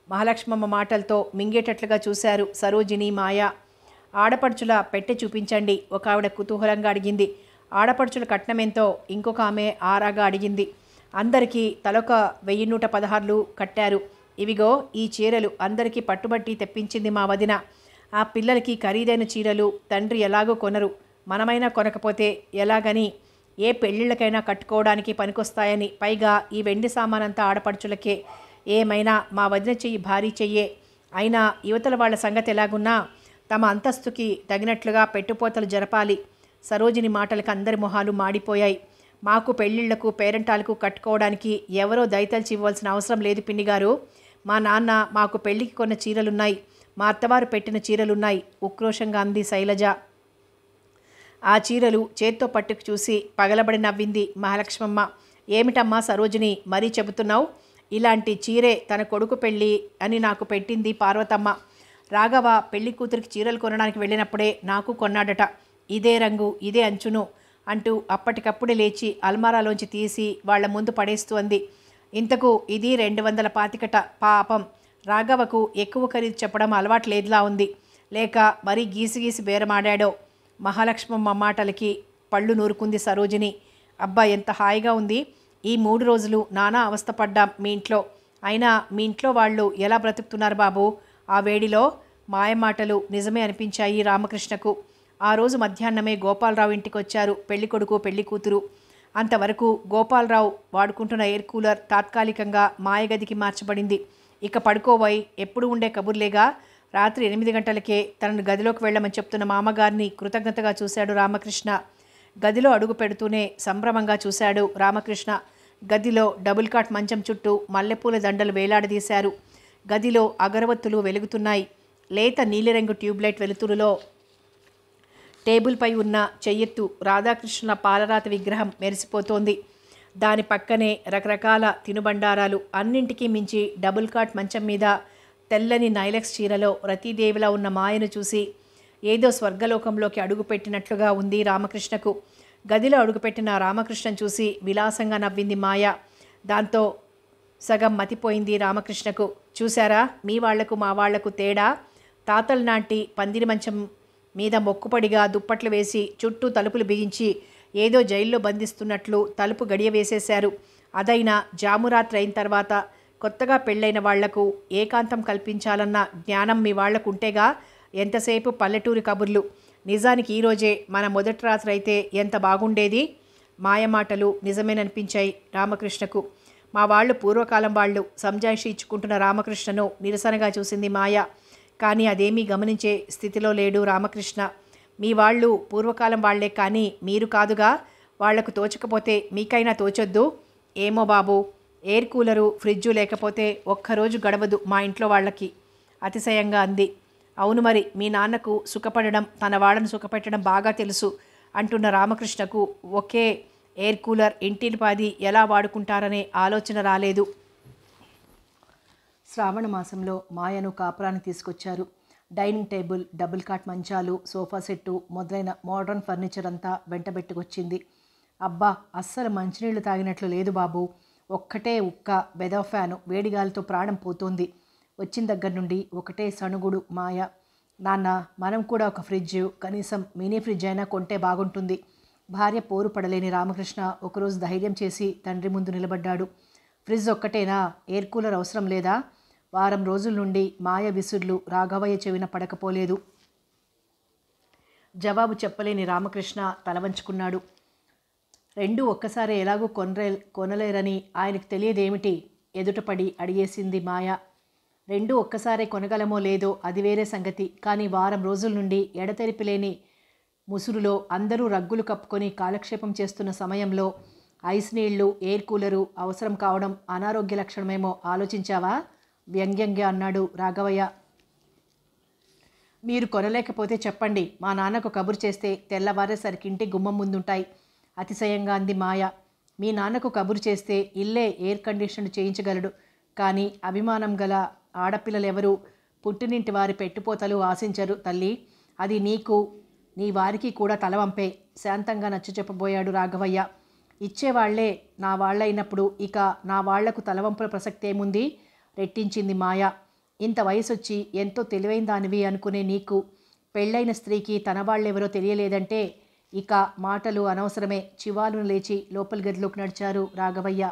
మహాలక్ష్మమ్మ మాటలతో మింగేటట్లుగా చూశారు సరోజిని, మాయ. ఆడపడుచుల పెట్టె చూపించండి, ఒక ఆవిడ కుతూహలంగా అడిగింది. ఆడపడుచుల కట్నమెంతో ఇంకొక ఆమె ఆరాగా అడిగింది. అందరికీ తలొక 1116 కట్టారు. ఇవిగో ఈ చీరలు అందరికీ పట్టుబట్టి తెప్పించింది మా వదిన. ఆ పిల్లలకి ఖరీదైన చీరలు తండ్రి ఎలాగో కొనరు, మనమైనా కొనకపోతే ఎలాగని ఏ పెళ్ళిళ్ళకైనా కట్టుకోవడానికి పనికొస్తాయని. పైగా ఈ వెండి సామానంతా ఆడపడుచులకే. ఏమైనా మా వదిన చెయ్యి భారీ చెయ్యే. అయినా యువతల వాళ్ళ సంగతి ఎలాగున్నా తమ అంతస్తుకి తగినట్లుగా పెట్టుపోతలు జరపాలి. సరోజిని మాటలకు అందరి మొహాలు మాడిపోయాయి. మాకు పెళ్ళిళ్లకు పేరెంటాలకు కట్టుకోవడానికి ఎవరో దయతలిచి ఇవ్వాల్సిన అవసరం లేదు పిన్నిగారు. మా నాన్న మాకు పెళ్లికి కొన్న చీరలున్నాయి, మా అత్తవారు పెట్టిన చీరలున్నాయి, ఉక్రోషంగా అంది శైలజ. ఆ చీరలు చేత్తో పట్టుకు చూసి పగలబడి నవ్వింది మహాలక్ష్మమ్మ. ఏమిటమ్మా సరోజిని మరీ చెబుతున్నావు? ఇలాంటి చీరే తన కొడుకు పెళ్ళి అని నాకు పెట్టింది పార్వతమ్మ. రాఘవ పెళ్లి కూతురికి చీరలు కొనడానికి వెళ్ళినప్పుడే నాకు కొన్నాడట. ఇదే రంగు, ఇదే అంచును అంటూ అప్పటికప్పుడే లేచి అల్మారాలోంచి తీసి వాళ్ల ముందు పడేస్తూ అంది. ఇంతకు ఇది 225 పాపం రాఘవకు ఎక్కువ ఖరీదు చెప్పడం అలవాటు లేదులా ఉంది, లేక మరీ గీసి బేరమాడాడో. మహాలక్ష్మమ్మ మాటలకి పళ్ళు నూరుకుంది సరోజిని. అబ్బా ఎంత హాయిగా ఉంది, ఈ 3 రోజులు నానా అవస్థపడ్డాం మీ ఇంట్లో. అయినా మీ ఇంట్లో వాళ్ళు ఎలా బ్రతుకుతున్నారు బాబు ఆ వేడిలో? మాయమాటలు నిజమే అనిపించాయి రామకృష్ణకు. ఆ రోజు మధ్యాహ్నమే గోపాలరావు ఇంటికి వచ్చారు పెళ్ళికొడుకు పెళ్లి కూతురు. అంతవరకు గోపాలరావు వాడుకుంటున్న ఎయిర్ కూలర్ తాత్కాలికంగా మాయగదికి మార్చబడింది. ఇక పడుకోబోయి ఎప్పుడు ఉండే కబుర్లేగా. రాత్రి 8 గంటలకే తనను గదిలోకి వెళ్ళమని చెప్తున్న మామగారిని కృతజ్ఞతగా చూశాడు రామకృష్ణ. గదిలో అడుగు పెడుతూనే సంభ్రమంగా చూశాడు రామకృష్ణ. గదిలో డబుల్ కాట్ మంచం చుట్టూ మల్లెపూల దండలు వేలాడదీశారు. గదిలో అగరవత్తులు వెలుగుతున్నాయి. లేత నీలిరంగు ట్యూబ్లైట్ వెలుతురులో టేబుల్పై ఉన్న చెయ్యెత్తు రాధాకృష్ణుల పాలరాతి విగ్రహం మెరిసిపోతోంది. దాని పక్కనే రకరకాల తినుబండారాలు. అన్నింటికీ మించి డబుల్ కాట్ మంచం మీద తెల్లని నైలెక్స్ చీరలో రతీదేవిలా ఉన్న మాయను చూసి ఏదో స్వర్గలోకంలోకి అడుగుపెట్టినట్లుగా ఉంది రామకృష్ణకు. గదిలో అడుగుపెట్టిన రామకృష్ణను చూసి విలాసంగా నవ్వింది మాయ. దాంతో సగం మతిపోయింది రామకృష్ణకు. చూశారా మీ వాళ్లకు మా వాళ్లకు తేడా? తాతలు నాటి పందిరి మంచం మీద మొక్కుపడిగా దుప్పట్లు వేసి చుట్టూ తలుపులు బిగించి ఏదో జైల్లో బంధిస్తున్నట్లు తలుపు గడియ వేసేశారు. అదైనా జామురాత్రి అయిన తర్వాత కొత్తగా పెళ్ళైన వాళ్లకు ఏకాంతం కల్పించాలన్న జ్ఞానం మీ వాళ్లకు ఉంటేగా ఎంతసేపు పల్లెటూరి కబుర్లు. నిజానికి ఈరోజే మన మొదటి రాత్రి అయితే ఎంత బాగుండేది. మాయమాటలు నిజమేననిపించాయి రామకృష్ణకు. మా వాళ్ళు పూర్వకాలం వాళ్ళు సంజాయిషి ఇచ్చుకుంటున్న రామకృష్ణను నిరసనగా చూసింది మాయ. కానీ అదేమీ గమనించే స్థితిలో లేడు రామకృష్ణ. మీ వాళ్ళు పూర్వకాలం వాళ్లే కానీ మీరు కాదుగా. వాళ్లకు తోచకపోతే మీకైనా తోచొద్దు. ఏమో బాబు, ఎయిర్ కూలరు ఫ్రిడ్జు లేకపోతే ఒక్కరోజు గడవదు మా ఇంట్లో వాళ్ళకి అతిశయంగా అంది. అవును మరి, మీ నాన్నకు సుఖపడడం తన వాళ్ళను సుఖపెట్టడం బాగా తెలుసు అంటున్న రామకృష్ణకు ఒకే ఎయిర్ కూలర్ ఇంటిపాది ఎలా వాడుకుంటారనే ఆలోచన రాలేదు. శ్రావణ మాసంలో మాయను కాపురానికి తీసుకొచ్చారు. డైనింగ్ టేబుల్, డబుల్ కాట్ మంచాలు, సోఫా సెట్టు మొదలైన మోడర్న్ ఫర్నిచర్ అంతా వెంటబెట్టుకొచ్చింది. అబ్బా, అస్సలు మంచినీళ్లు తాగినట్లు లేదు బాబు. ఒక్కటే ఉక్క బెద ఫ్యాను వేడిగాలితో ప్రాణం పోతోంది. వచ్చిన దగ్గర నుండి ఒకటే సణుగుడు మాయ. నాన్న, మనం కూడా ఒక ఫ్రిడ్జ్, కనీసం మినీ ఫ్రిడ్జ్ అయినా కొంటే బాగుంటుంది. భార్య పోరు పడలేని రామకృష్ణ ఒకరోజు ధైర్యం చేసి తండ్రి ముందు నిలబడ్డాడు. ఫ్రిడ్జ్ ఒక్కటేనా, ఎయిర్ కూలర్ అవసరం లేదా? వారం రోజుల నుండి మాయ విసుర్లు రాఘవయ్య చెవిన పడకపోలేదు. జవాబు చెప్పలేని రామకృష్ణ తలవంచుకున్నాడు. రెండూ ఒక్కసారి ఎలాగూ కొనలేరని ఆయనకు తెలియదేమిటి? ఎదుటపడి అడిగేసింది మాయ. రెండూ ఒక్కసారే కొనగలమో లేదో అది వేరే సంగతి. కానీ వారం రోజుల నుండి ఎడతెరిపి లేని ముసురులో అందరూ రగ్గులు కప్పుకొని కాలక్షేపం చేస్తున్న సమయంలో ఐస్ నీళ్లు, ఎయిర్ కూలరు అవసరం కావడం అనారోగ్య లక్షణమేమో ఆలోచించావా? వ్యంగ్యంగా అన్నాడు రాఘవయ్య. మీరు కొనలేకపోతే చెప్పండి, మా నాన్నకు కబురు చేస్తే తెల్లవారేసరికి ఇంటి గుమ్మం ముందుంటాయి అతిశయంగా అంది మాయ. మీ నాన్నకు కబురు చేస్తే ఇల్లే ఎయిర్ కండిషన్ చేయించగలడు. కానీ అభిమానం గల ఆడపిల్లలెవరూ పుట్టినింటి వారి పెట్టుపోతలు ఆశించరు తల్లి. అది నీకు నీ వారికి కూడా తలవంపే శాంతంగా నచ్చ చెప్పబోయాడు రాఘవయ్య. ఇచ్చేవాళ్లే నా వాళ్ళైనప్పుడు ఇక నా వాళ్లకు తలవంపుల ప్రసక్తి ఏముంది? రెట్టించింది మాయ. ఇంత వయసొచ్చి ఎంతో తెలివైన దానివి అనుకునే నీకు పెళ్ళైన స్త్రీకి తన వాళ్ళెవరో తెలియలేదంటే ఇక మాటలు అనవసరమే. చివాలును లేచి లోపలి గదిలోకి నడిచారు రాఘవయ్య.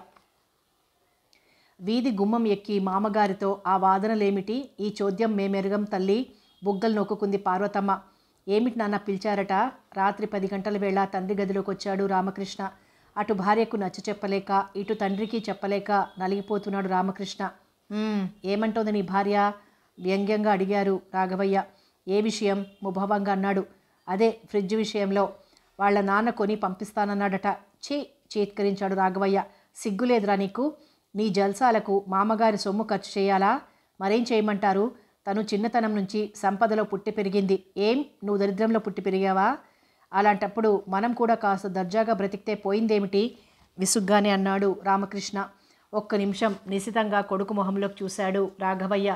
వీధి గుమ్మం ఎక్కి మామగారితో ఆ వాదనలేమిటి? ఈ చోద్యం మేమెరగం తల్లి. బుగ్గలు నొక్కుంది పార్వతమ్మ. ఏమిటి నాన్న పిలిచారట? రాత్రి 10 గంటల వేళ తండ్రి గదిలోకి వచ్చాడు రామకృష్ణ. అటు భార్యకు నచ్చ చెప్పలేక ఇటు తండ్రికి చెప్పలేక నలిగిపోతున్నాడు రామకృష్ణ. ఏమంటోంది నీ భార్య? వ్యంగ్యంగా అడిగారు రాఘవయ్య. ఏ విషయం? ముభావంగా అన్నాడు. అదే ఫ్రిడ్జ్ విషయంలో. వాళ్ళ నాన్న కొని పంపిస్తానన్నాడట. చీత్కరించాడు రాఘవయ్య. సిగ్గులేదురా నీకు? నీ జల్సాలకు మామగారి సొమ్ము ఖర్చు చేయాలా? మరేం చేయమంటారు? తను చిన్నతనం నుంచి సంపదలో పుట్టి పెరిగింది. ఏం నువ్వు దరిద్రంలో పుట్టి పెరిగావా? అలాంటప్పుడు మనం కూడా కాస్త దర్జాగా బ్రతికితే పోయిందేమిటి? విసుగ్గానే అన్నాడు రామకృష్ణ. ఒక్క నిమిషం నిశితంగా కొడుకు మొహంలోకి చూశాడు రాఘవయ్య.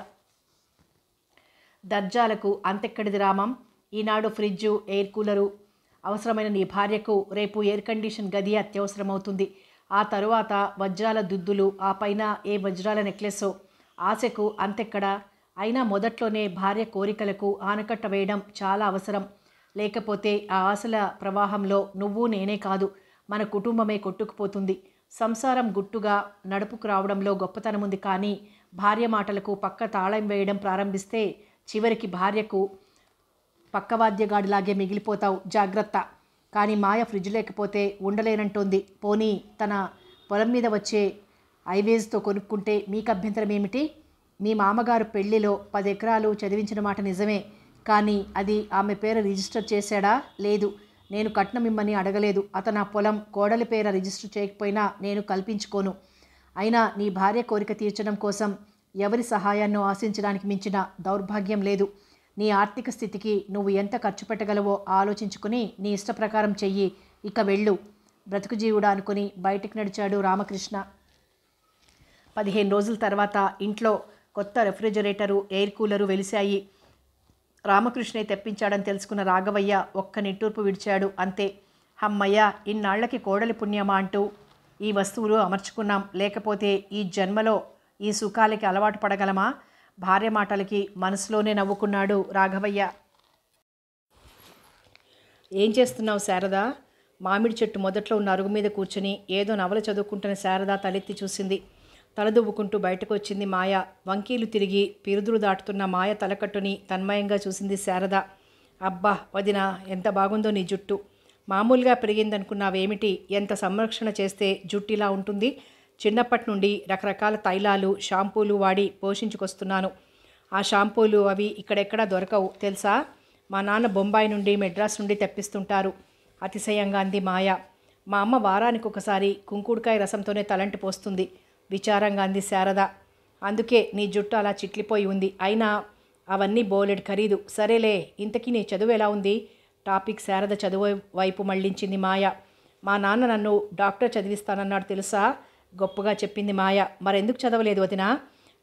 దర్జాలకు అంతెక్కడిది రామం. ఈనాడు ఫ్రిడ్జు, ఎయిర్ కూలరు అవసరమైన నీ భార్యకు రేపు ఎయిర్ కండిషన్ గది అత్యవసరమవుతుంది. ఆ తరువాత వజ్రాల దుద్దులు, ఆ పైన ఏ వజ్రాల నెక్లెస్సో. ఆశకు అంతెక్కడా? అయినా మొదట్లోనే భార్య కోరికలకు ఆనకట్ట వేయడం చాలా అవసరం. లేకపోతే ఆ ఆశల ప్రవాహంలో నువ్వు నేనే కాదు మన కుటుంబమే కొట్టుకుపోతుంది. సంసారం గుట్టుగా నడుపుకు రావడంలో గొప్పతనముంది. కానీ భార్య మాటలకు పక్క తాళం వేయడం ప్రారంభిస్తే చివరికి భార్యకు పక్కవాద్యగాడిలాగే మిగిలిపోతావు. జాగ్రత్త. కానీ మాయ ఫ్రిడ్జ్ లేకపోతే ఉండలేనంటోంది. పోనీ తన పొలం మీద వచ్చే ఐవేజ్తో కొనుక్కుంటే మీకు అభ్యంతరం ఏమిటి? మీ మామగారు పెళ్లిలో 10 ఎకరాలు చదివించిన మాట నిజమే. కానీ అది ఆమె పేర రిజిస్టర్ చేశాడా? లేదు. నేను కట్నం ఇమ్మని అడగలేదు. అతను ఆ పొలం కోడలి పేర రిజిస్టర్ చేయకపోయినా నేను కల్పించుకోను. అయినా నీ భార్య కోరిక తీర్చడం కోసం ఎవరి సహాయాన్ని ఆశించడానికి మించిన దౌర్భాగ్యం లేదు. నీ ఆర్థిక స్థితికి నువ్వు ఎంత ఖర్చు పెట్టగలవో ఆలోచించుకుని నీ ఇష్ట ప్రకారం చెయ్యి. ఇక వెళ్ళు. బ్రతుకు జీవుడా అనుకుని బయటికి నడిచాడు రామకృష్ణ. 15 రోజుల తర్వాత ఇంట్లో కొత్త రెఫ్రిజరేటరు, ఎయిర్ కూలరు వెలిశాయి. రామకృష్ణే తెప్పించాడని తెలుసుకున్న రాఘవయ్య ఒక్క నిట్టూర్పు విడిచాడు. అంతే. హమ్మయ్య, ఇన్నాళ్లకి కోడలి పుణ్యమా అంటూ ఈ వస్తువులు అమర్చుకున్నాం. లేకపోతే ఈ జన్మలో ఈ సుఖాలకి అలవాటు పడగలమా? భార్య మాటలకి మనసులోనే నవ్వుకున్నాడు రాఘవయ్య. ఏం చేస్తున్నావు శారదా? మామిడి చెట్టు మొదట్లో ఉన్న అరుగు మీద కూర్చుని ఏదో నవల చదువుకుంటున్న శారద తలెత్తి చూసింది. తలదువ్వుకుంటూ బయటకు వచ్చింది మాయ. వంకీలు తిరిగి పిరుదులు దాటుతున్న మాయ తలకట్టుని తన్మయంగా చూసింది శారద. అబ్బా వదిన, ఎంత బాగుందో నీ జుట్టు. మామూలుగా పెరిగిందనుకున్నావేమిటి? ఎంత సంరక్షణ చేస్తే జుట్టు ఇలా ఉంటుంది? చిన్నప్పటి నుండి రకరకాల తైలాలు, షాంపూలు వాడి పోషించుకొస్తున్నాను. ఆ షాంపూలు అవి ఇక్కడెక్కడా దొరకవు తెలుసా? మా నాన్న బొంబాయి నుండి, మెడ్రాస్ నుండి తెప్పిస్తుంటారు. అతిశయంగా అంది మాయ. మా అమ్మ వారానికి ఒకసారి కుంకుడుకాయ రసంతోనే తలంటి పోస్తుంది. విచారంగా అంది శారద. అందుకే నీ జుట్టు అలా చిట్లిపోయి ఉంది. అయినా అవన్నీ బోలెడు ఖరీదు. సరేలే, ఇంతకీ నీ చదువు ఎలా ఉంది? టాపిక్ శారద చదువు వైపు మళ్లించింది మాయ. మా నాన్న నన్ను డాక్టర్ చదివిస్తానన్నాడు తెలుసా? గొప్పగా చెప్పింది మాయ. మరెందుకు చదవలేదు వదినా?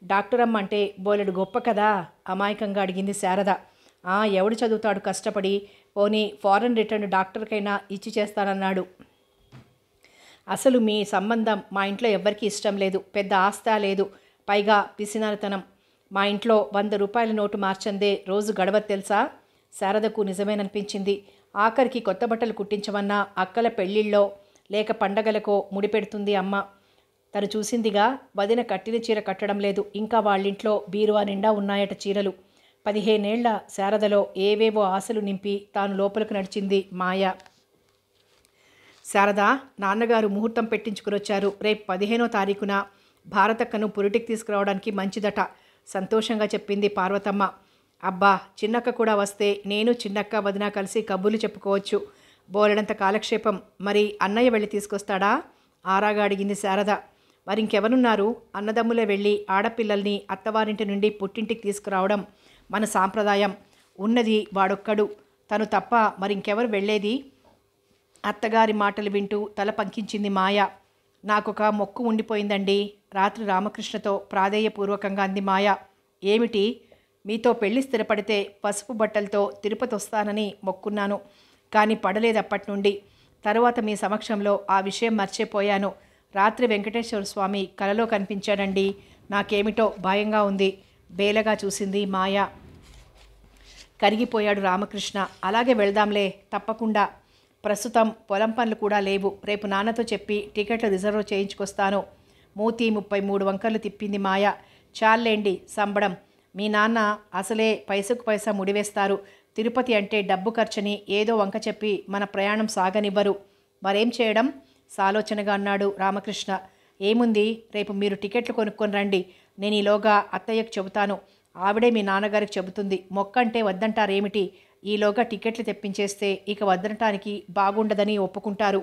డాక్టర్ అమ్మ అంటే బోలెడు గొప్ప కదా? అమాయకంగా అడిగింది శారద. ఎవడు చదువుతాడు కష్టపడి? పోనీ ఫారెన్ రిటర్న్ డాక్టర్కైనా ఇచ్చి చేస్తానన్నాడు. అసలు మీ సంబంధం మా ఇంట్లో ఎవ్వరికీ ఇష్టం లేదు. పెద్ద ఆస్తా లేదు. పైగా పిసినారితనం. మా ఇంట్లో 100 రూపాయల నోటు మార్చందే రోజు గడవదు తెలుసా? శారదకు నిజమేననిపించింది. ఆఖరికి కొత్త బట్టలు కుట్టించమన్నా అక్కల పెళ్లిళ్ళో లేక పండగలకో ముడిపెడుతుంది అమ్మ. తను చూసిందిగా, వదిన కట్టిన చీర కట్టడం లేదు. ఇంకా వాళ్ళింట్లో బీరువా నిండా ఉన్నాయట చీరలు. 15 ఏళ్ల శారదలో ఏవేవో ఆశలు నింపి తాను లోపలికి నడిచింది మాయ. శారద, నాన్నగారు ముహూర్తం పెట్టించుకుని వచ్చారు. రేపు 15వ తారీఖున భారతక్కను పురిటికి తీసుకురావడానికి మంచిదట. సంతోషంగా చెప్పింది పార్వతమ్మ. అబ్బా, చిన్నక్క కూడా వస్తే నేను, చిన్నక్క, వదిన కలిసి కబుర్లు చెప్పుకోవచ్చు. బోలెడంత కాలక్షేపం. మరి అన్నయ్య వెళ్ళి తీసుకొస్తాడా? ఆరాగా అడిగింది శారద. మరింకెవరున్నారు? అన్నదమ్ములే వెళ్ళి ఆడపిల్లల్ని అత్తవారింటి నుండి పుట్టింటికి తీసుకురావడం మన సాంప్రదాయం. ఉన్నది వాడొక్కడు. తను తప్ప మరింకెవరు వెళ్ళేది? అత్తగారి మాటలు వింటూ తల పంకించింది మాయ. నాకొక మొక్కు ఉండిపోయిందండి. రాత్రి రామకృష్ణతో ప్రాధేయపూర్వకంగా అంది మాయ. ఏమిటి? మీతో పెళ్లి స్థిరపడితే పసుపు బట్టలతో తిరుపతి వస్తానని మొక్కున్నాను. కానీ పడలేదు అప్పటి నుండి. తరువాత మీ సమక్షంలో ఆ విషయం మర్చిపోయాను. రాత్రి వెంకటేశ్వర స్వామి కలలో కనిపించాడండి. నాకేమిటో భయంగా ఉంది. బేలగా చూసింది మాయ. కరిగిపోయాడు రామకృష్ణ. అలాగే వెళ్దాంలే, తప్పకుండా. ప్రస్తుతం పొలం పనులు కూడా లేవు. రేపు నాన్నతో చెప్పి టికెట్లు రిజర్వ్ చేయించుకొస్తాను. మూతి 33 వంకర్లు తిప్పింది మాయ. చాలేండి సంబడం. మీ నాన్న అసలే పైసకు పైసా ముడివేస్తారు. తిరుపతి అంటే డబ్బు ఖర్చని ఏదో వంక చెప్పి మన ప్రయాణం సాగనివ్వరు. మరేం చేయడం? సాలోచనగా అన్నాడు రామకృష్ణ. ఏముంది, రేపు మీరు టికెట్లు కొనుక్కొని రండి. నేను ఈలోగా అత్తయ్యకు చెబుతాను. ఆవిడే మీ నాన్నగారికి చెబుతుంది. మొక్కంటే వద్దంటారేమిటి? ఈలోగా టికెట్లు తెప్పించేస్తే ఇక వద్దనటానికి బాగుండదని ఒప్పుకుంటారు.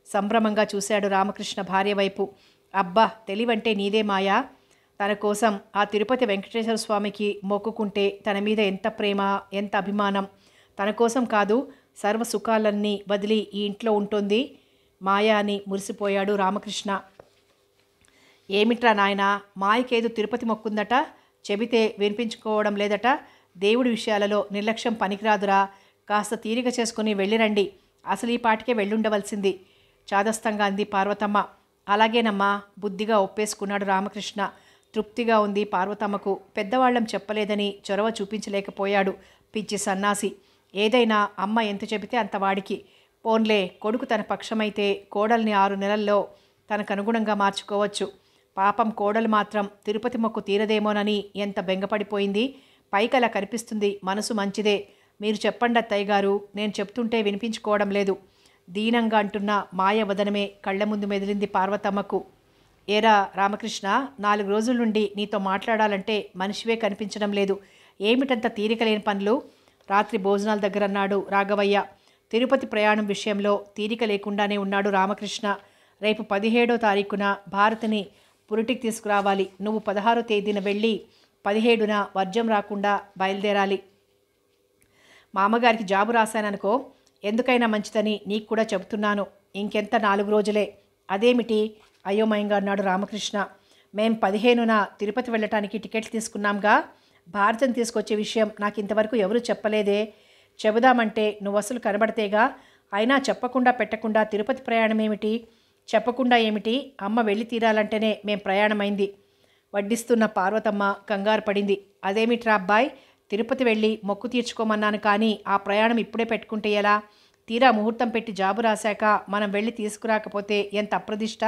సంభ్రమంగా చూశాడు రామకృష్ణ భార్య వైపు. అబ్బా, తెలివంటే నీదే మాయా. తన కోసం ఆ తిరుపతి వెంకటేశ్వర స్వామికి మొక్కుకుంటే తన మీద ఎంత ప్రేమ, ఎంత అభిమానం. తన కోసం కాదు, సర్వ సుఖాలన్నీ వదిలి ఈ ఇంట్లో ఉంటుంది మాయా అని మురిసిపోయాడు రామకృష్ణ. ఏమిట్రా నాయనా, మాయకేదో తిరుపతి మొక్కుందట, చెబితే వినిపించుకోవడం లేదట. దేవుడి విషయాలలో నిర్లక్ష్యం పనికిరాదురా. కాస్త తీరిక చేసుకుని వెళ్ళిరండి. అసలు ఈ పాటికే వెళ్ళుండవలసింది చాదస్తంగా అంది పార్వతమ్మ. అలాగేనమ్మా, బుద్ధిగా ఒప్పేసుకున్నాడు రామకృష్ణ. తృప్తిగా ఉంది పార్వతమ్మకు. పెద్దవాళ్ళం చెప్పలేదని చొరవ చూపించలేకపోయాడు. పిచ్చి సన్నాసి. ఏదైనా అమ్మ ఎంత చెబితే అంత వాడికి. పోన్లే, కొడుకు తన పక్షమైతే కోడల్ని 6 నెలల్లో తనకు అనుగుణంగా మార్చుకోవచ్చు. పాపం కోడలు మాత్రం తిరుపతి మొక్కు తీరదేమోనని ఎంత బెంగపడిపోయింది. పైకి అలా కనిపిస్తుంది, మనసు మంచిదే. మీరు చెప్పండి అత్తయ్య గారు, నేను చెప్తుంటే వినిపించుకోవడం లేదు. దీనంగా అంటున్న మాయ వదనమే కళ్ళ ముందు మెదిలింది పార్వతమ్మకు. ఏరా రామకృష్ణ, 4 రోజుల నుండి నీతో మాట్లాడాలంటే మనిషివే కనిపించడం లేదు. ఏమిటంత తీరిక లేని పనులు? రాత్రి భోజనాల దగ్గర అన్నాడు రాఘవయ్య. తిరుపతి ప్రయాణం విషయంలో తీరిక లేకుండానే ఉన్నాడు రామకృష్ణ. రేపు 17వ తారీఖున భారతిని పురిటికి తీసుకురావాలి. నువ్వు 16వ తేదీన వెళ్ళి 17న వర్జం రాకుండా బయలుదేరాలి. మా అమ్మగారికి జాబు రాశాననుకో, ఎందుకైనా మంచిదని నీకు కూడా చెబుతున్నాను. ఇంకెంత 4 రోజులే. అదేమిటి? అయోమయంగా అన్నాడు రామకృష్ణ. మేం 15న తిరుపతి వెళ్ళటానికి టికెట్లు తీసుకున్నాంగా. భారతిని తీసుకొచ్చే విషయం నాకు ఇంతవరకు ఎవరూ చెప్పలేదే. చెబుదామంటే నువ్వు అసలు కనబడితేగా. అయినా చెప్పకుండా పెట్టకుండా తిరుపతి ప్రయాణం ఏమిటి? చెప్పకుండా ఏమిటి? అమ్మ వెళ్ళి తీరాలంటేనే మేం ప్రయాణమైంది. వడ్డిస్తున్న పార్వతమ్మ కంగారు పడింది. అదేమిట్రా అబ్బాయి, తిరుపతి వెళ్ళి మొక్కు తీర్చుకోమన్నాను, కానీ ఆ ప్రయాణం ఇప్పుడే పెట్టుకుంటే ఎలా? తీరా ముహూర్తం పెట్టి జాబు రాశాక మనం వెళ్ళి తీసుకురాకపోతే ఎంత అప్రదిష్ట.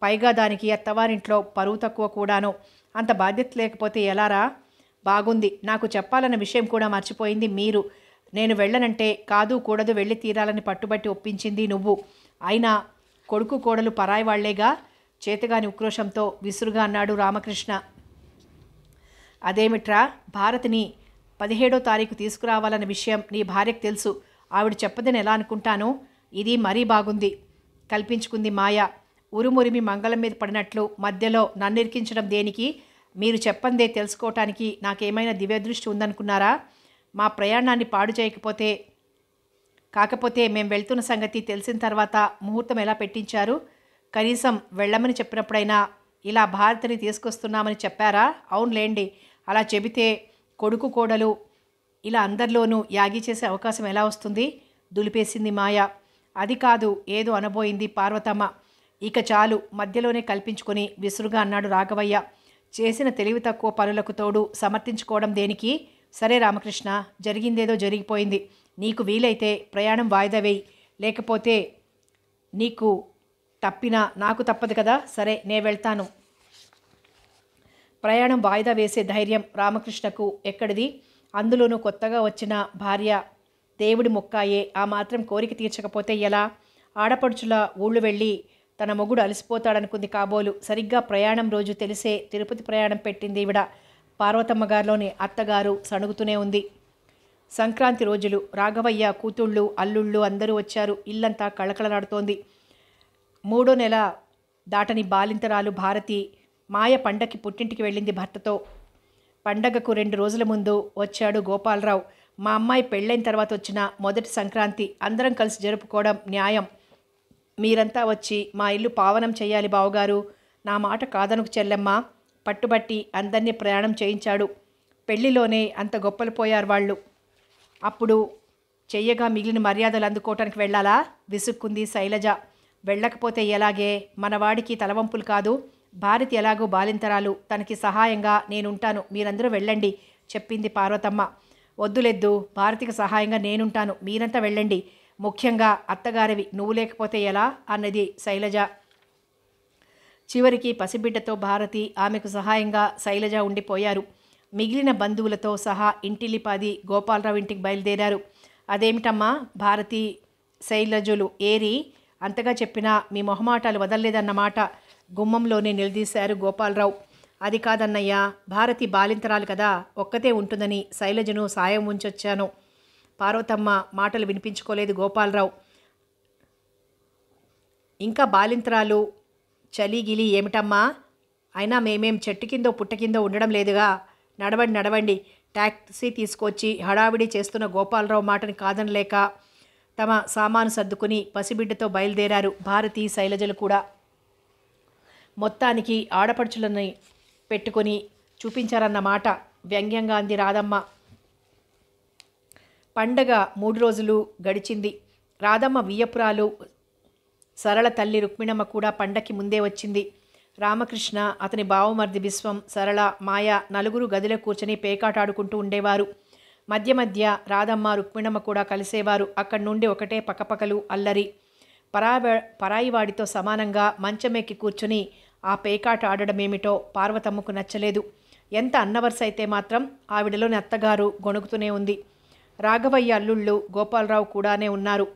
పైగా దానికి అత్తవారింట్లో పరువు తక్కువ కూడాను. అంత బాధ్యత లేకపోతే ఎలారా? బాగుంది, నాకు చెప్పాలన్న విషయం కూడా మర్చిపోయింది మీరు. నేను వెళ్ళనంటే కాదు కూడదు వెళ్ళి తీరాలని పట్టుబట్టి ఒప్పించింది నువ్వు. అయినా కొడుకు కోడలు పరాయి వాళ్లేగా. చేతగాని ఉక్రోషంతో విసురుగా అన్నాడు రామకృష్ణ. అదేమిట్రా, భారతిని 17వ తారీఖు తీసుకురావాలన్న విషయం నీ భార్యకు తెలుసు. ఆవిడ చెప్పదని ఎలా అనుకుంటాను? ఇది మరీ బాగుంది కల్పించుకుంది మాయ. ఉరుమురిమి మంగళం మీద పడినట్లు మధ్యలో నన్నిరికించడం దేనికి? మీరు చెప్పందే తెలుసుకోవటానికి నాకేమైనా దివ్యదృష్టి ఉందనుకున్నారా? మా ప్రయాణాన్ని పాడు చేయకపోతే కాకపోతే మేం వెళ్తున్న సంగతి తెలిసిన తర్వాత ముహూర్తం ఎలా పెట్టించారు? కనీసం వెళ్ళమని చెప్పినప్పుడైనా ఇలా భారతిని తీసుకొస్తున్నామని చెప్పారా? అవునులేండి, అలా చెబితే కొడుకు కోడలు ఇలా అందరిలోనూ యాగి చేసే అవకాశం ఎలా వస్తుంది? దులిపేసింది మాయ. అది కాదు, ఏదో అనబోయింది పార్వతమ్మ. ఇక చాలు, మధ్యలోనే కల్పించుకొని విసురుగా అన్నాడు రాఘవయ్య. చేసిన తెలివి తక్కువ పనులకు తోడు సమర్థించుకోవడం దేనికి? సరే రామకృష్ణ, జరిగిందేదో జరిగిపోయింది. నీకు వీలైతే ప్రయాణం వాయిదా వేయి. లేకపోతే నీకు తప్పినా నాకు తప్పదు కదా. సరే, నే వెళ్తాను. ప్రయాణం వాయిదా వేసే ధైర్యం రామకృష్ణకు ఎక్కడిది? అందులోనూ కొత్తగా వచ్చిన భార్య దేవుడి మొక్కాయే. ఆ మాత్రం కోరిక తీర్చకపోతే ఎలా? ఆడపడుచుల ఊళ్ళు వెళ్ళి తన మొగుడు అలసిపోతాడనుకుంది కాబోలు. సరిగ్గా ప్రయాణం రోజు తెలిసే తిరుపతి ప్రయాణం పెట్టింది ఈవిడ. పార్వతమ్మ గారిలోని అత్తగారు సణుగుతూనే ఉంది. సంక్రాంతి రోజులు. రాఘవయ్య కూతుళ్ళు అల్లుళ్ళు అందరూ వచ్చారు. ఇల్లంతా కళకళలాడుతోంది. 3వ నెల దాటని బాలింతరాలు భారతి. మాయ పండగకి పుట్టింటికి వెళ్ళింది భర్తతో. పండగకు 2 రోజుల ముందు వచ్చాడు గోపాలరావు. మా అమ్మాయి పెళ్ళైన తర్వాత వచ్చిన మొదటి సంక్రాంతి. అందరం కలిసి జరుపుకోవడం న్యాయం. మీరంతా వచ్చి మా ఇల్లు పావనం చెయ్యాలి బావగారు. నా మాట కాదనుకు చెల్లెమ్మ. పట్టుబట్టి అందరినీ ప్రయాణం చేయించాడు. పెళ్లిలోనే అంత గొప్పలు పోయారు వాళ్ళు. అప్పుడు చెయ్యగా మిగిలిన మర్యాదలు అందుకోవటానికి వెళ్ళాలా? విసుక్కుంది శైలజ. వెళ్ళకపోతే ఎలాగే? మనవాడికి తలవంపులు కాదు. భారతి ఎలాగో బాలింతరాలు, తనకి సహాయంగా నేనుంటాను, మీరందరూ వెళ్ళండి చెప్పింది పార్వతమ్మ. వద్దులెద్దు, భారతికి సహాయంగా నేనుంటాను, మీరంతా వెళ్ళండి. ముఖ్యంగా అత్తగారివి, నువ్వు లేకపోతే ఎలా అన్నది శైలజ. చివరికి పసిబిడ్డతో భారతి, ఆమెకు సహాయంగా శైలజ ఉండిపోయారు. మిగిలిన బంధువులతో సహా ఇంటిల్లిపాది గోపాలరావు ఇంటికి బయలుదేరారు. అదేమిటమ్మా భారతి శైలజులు ఏరి? అంతగా చెప్పినా మీ మొహమాటాలు వదల్లేదన్నమాట గుమ్మంలోనే నిలదీశారు గోపాలరావు. అది కాదన్నయ్యా, భారతి బాలింతరాలు కదా, ఒక్కతే ఉంటుందని శైలజను సాయం ఉంచొచ్చాను. పార్వతమ్మ మాటలు వినిపించుకోలేదు గోపాలరావు. ఇంకా బాలింతరాలు చలిగిలి ఏమిటమ్మా? అయినా మేమేం చెట్టు కిందో పుట్ట కిందో ఉండడం లేదుగా. నడవండి నడవండి. టాక్సీ తీసుకొచ్చి హడావిడి చేస్తున్న గోపాలరావు మాటని కాదనలేక తమ సామాను సర్దుకుని పసిబిడ్డతో బయలుదేరారు భారతి శైలజలు కూడా. మొత్తానికి ఆడపడుచులని పెట్టుకొని చూపించారన్నమాట వ్యంగ్యంగా అంది రాధమ్మ. పండగ 3 రోజులు గడిచింది. రాధమ్మ వియ్యపురాలు, సరళ తల్లి రుక్మిణమ్మ కూడా పండక్కి ముందే వచ్చింది. రామకృష్ణ, అతని బావమర్ది విశ్వం, సరళ, మాయ నలుగురు గదిలో కూర్చొని పేకాటాడుకుంటూ ఉండేవారు. మధ్య మధ్య రాధమ్మ రుక్మిణమ్మ కూడా కలిసేవారు. అక్కడి నుండి ఒకటే పకపకలు, అల్లరి. పరాయివాడితో సమానంగా మంచమెక్కి కూర్చుని ఆ పేకాట ఆడడమేమిటో పార్వతమ్మకు నచ్చలేదు. ఎంత అన్నవరుస అయితే మాత్రం ఆవిడలోని అత్తగారు గొణుగుతూనే ఉంది. రాఘవయ్య అల్లుళ్ళు గోపాలరావు కూడానే ఉన్నారు.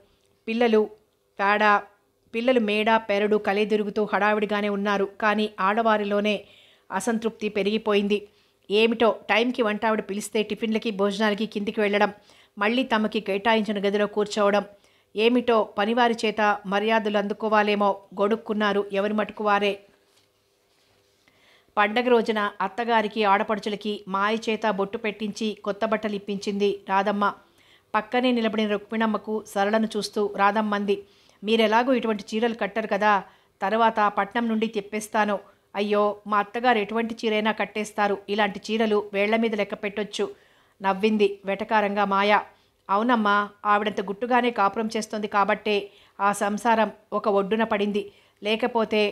పిల్లలు మేడ పెరడు కలిదిరుగుతూ హడావిడిగానే ఉన్నారు. కానీ ఆడవారిలోనే అసంతృప్తి పెరిగిపోయింది. ఏమిటో టైంకి వంటావిడ పిలిస్తే టిఫిన్లకి భోజనాలకి కిందికి వెళ్ళడం, మళ్ళీ తమకి కేటాయించిన గదిలో కూర్చోవడం. ఏమిటో పనివారి చేత మర్యాదలు అందుకోవాలేమో గొడుక్కున్నారు ఎవరి మటుకు వారే. పండగ రోజున అత్తగారికి ఆడపడుచులకి మాయ చేత బొట్టు పెట్టించి కొత్త బట్టలు ఇప్పించింది రాధమ్మ. పక్కనే నిలబడిన రుక్మిణమ్మకు సరళను చూస్తూ రాధమ్మంది, మీరెలాగూ ఇటువంటి చీరలు కట్టరు కదా, తర్వాత పట్నం నుండి తెప్పిస్తాను. అయ్యో, మా అత్తగారు ఎటువంటి చీరైనా కట్టేస్తారు, ఇలాంటి చీరలు వేళ్ల మీద లెక్క పెట్టొచ్చు నవ్వింది వెటకారంగా మాయ. అవునమ్మా, ఆవిడంత గుట్టుగానే కాపురం చేస్తుంది కాబట్టే ఆ సంసారం ఒక ఒడ్డున పడింది. లేకపోతే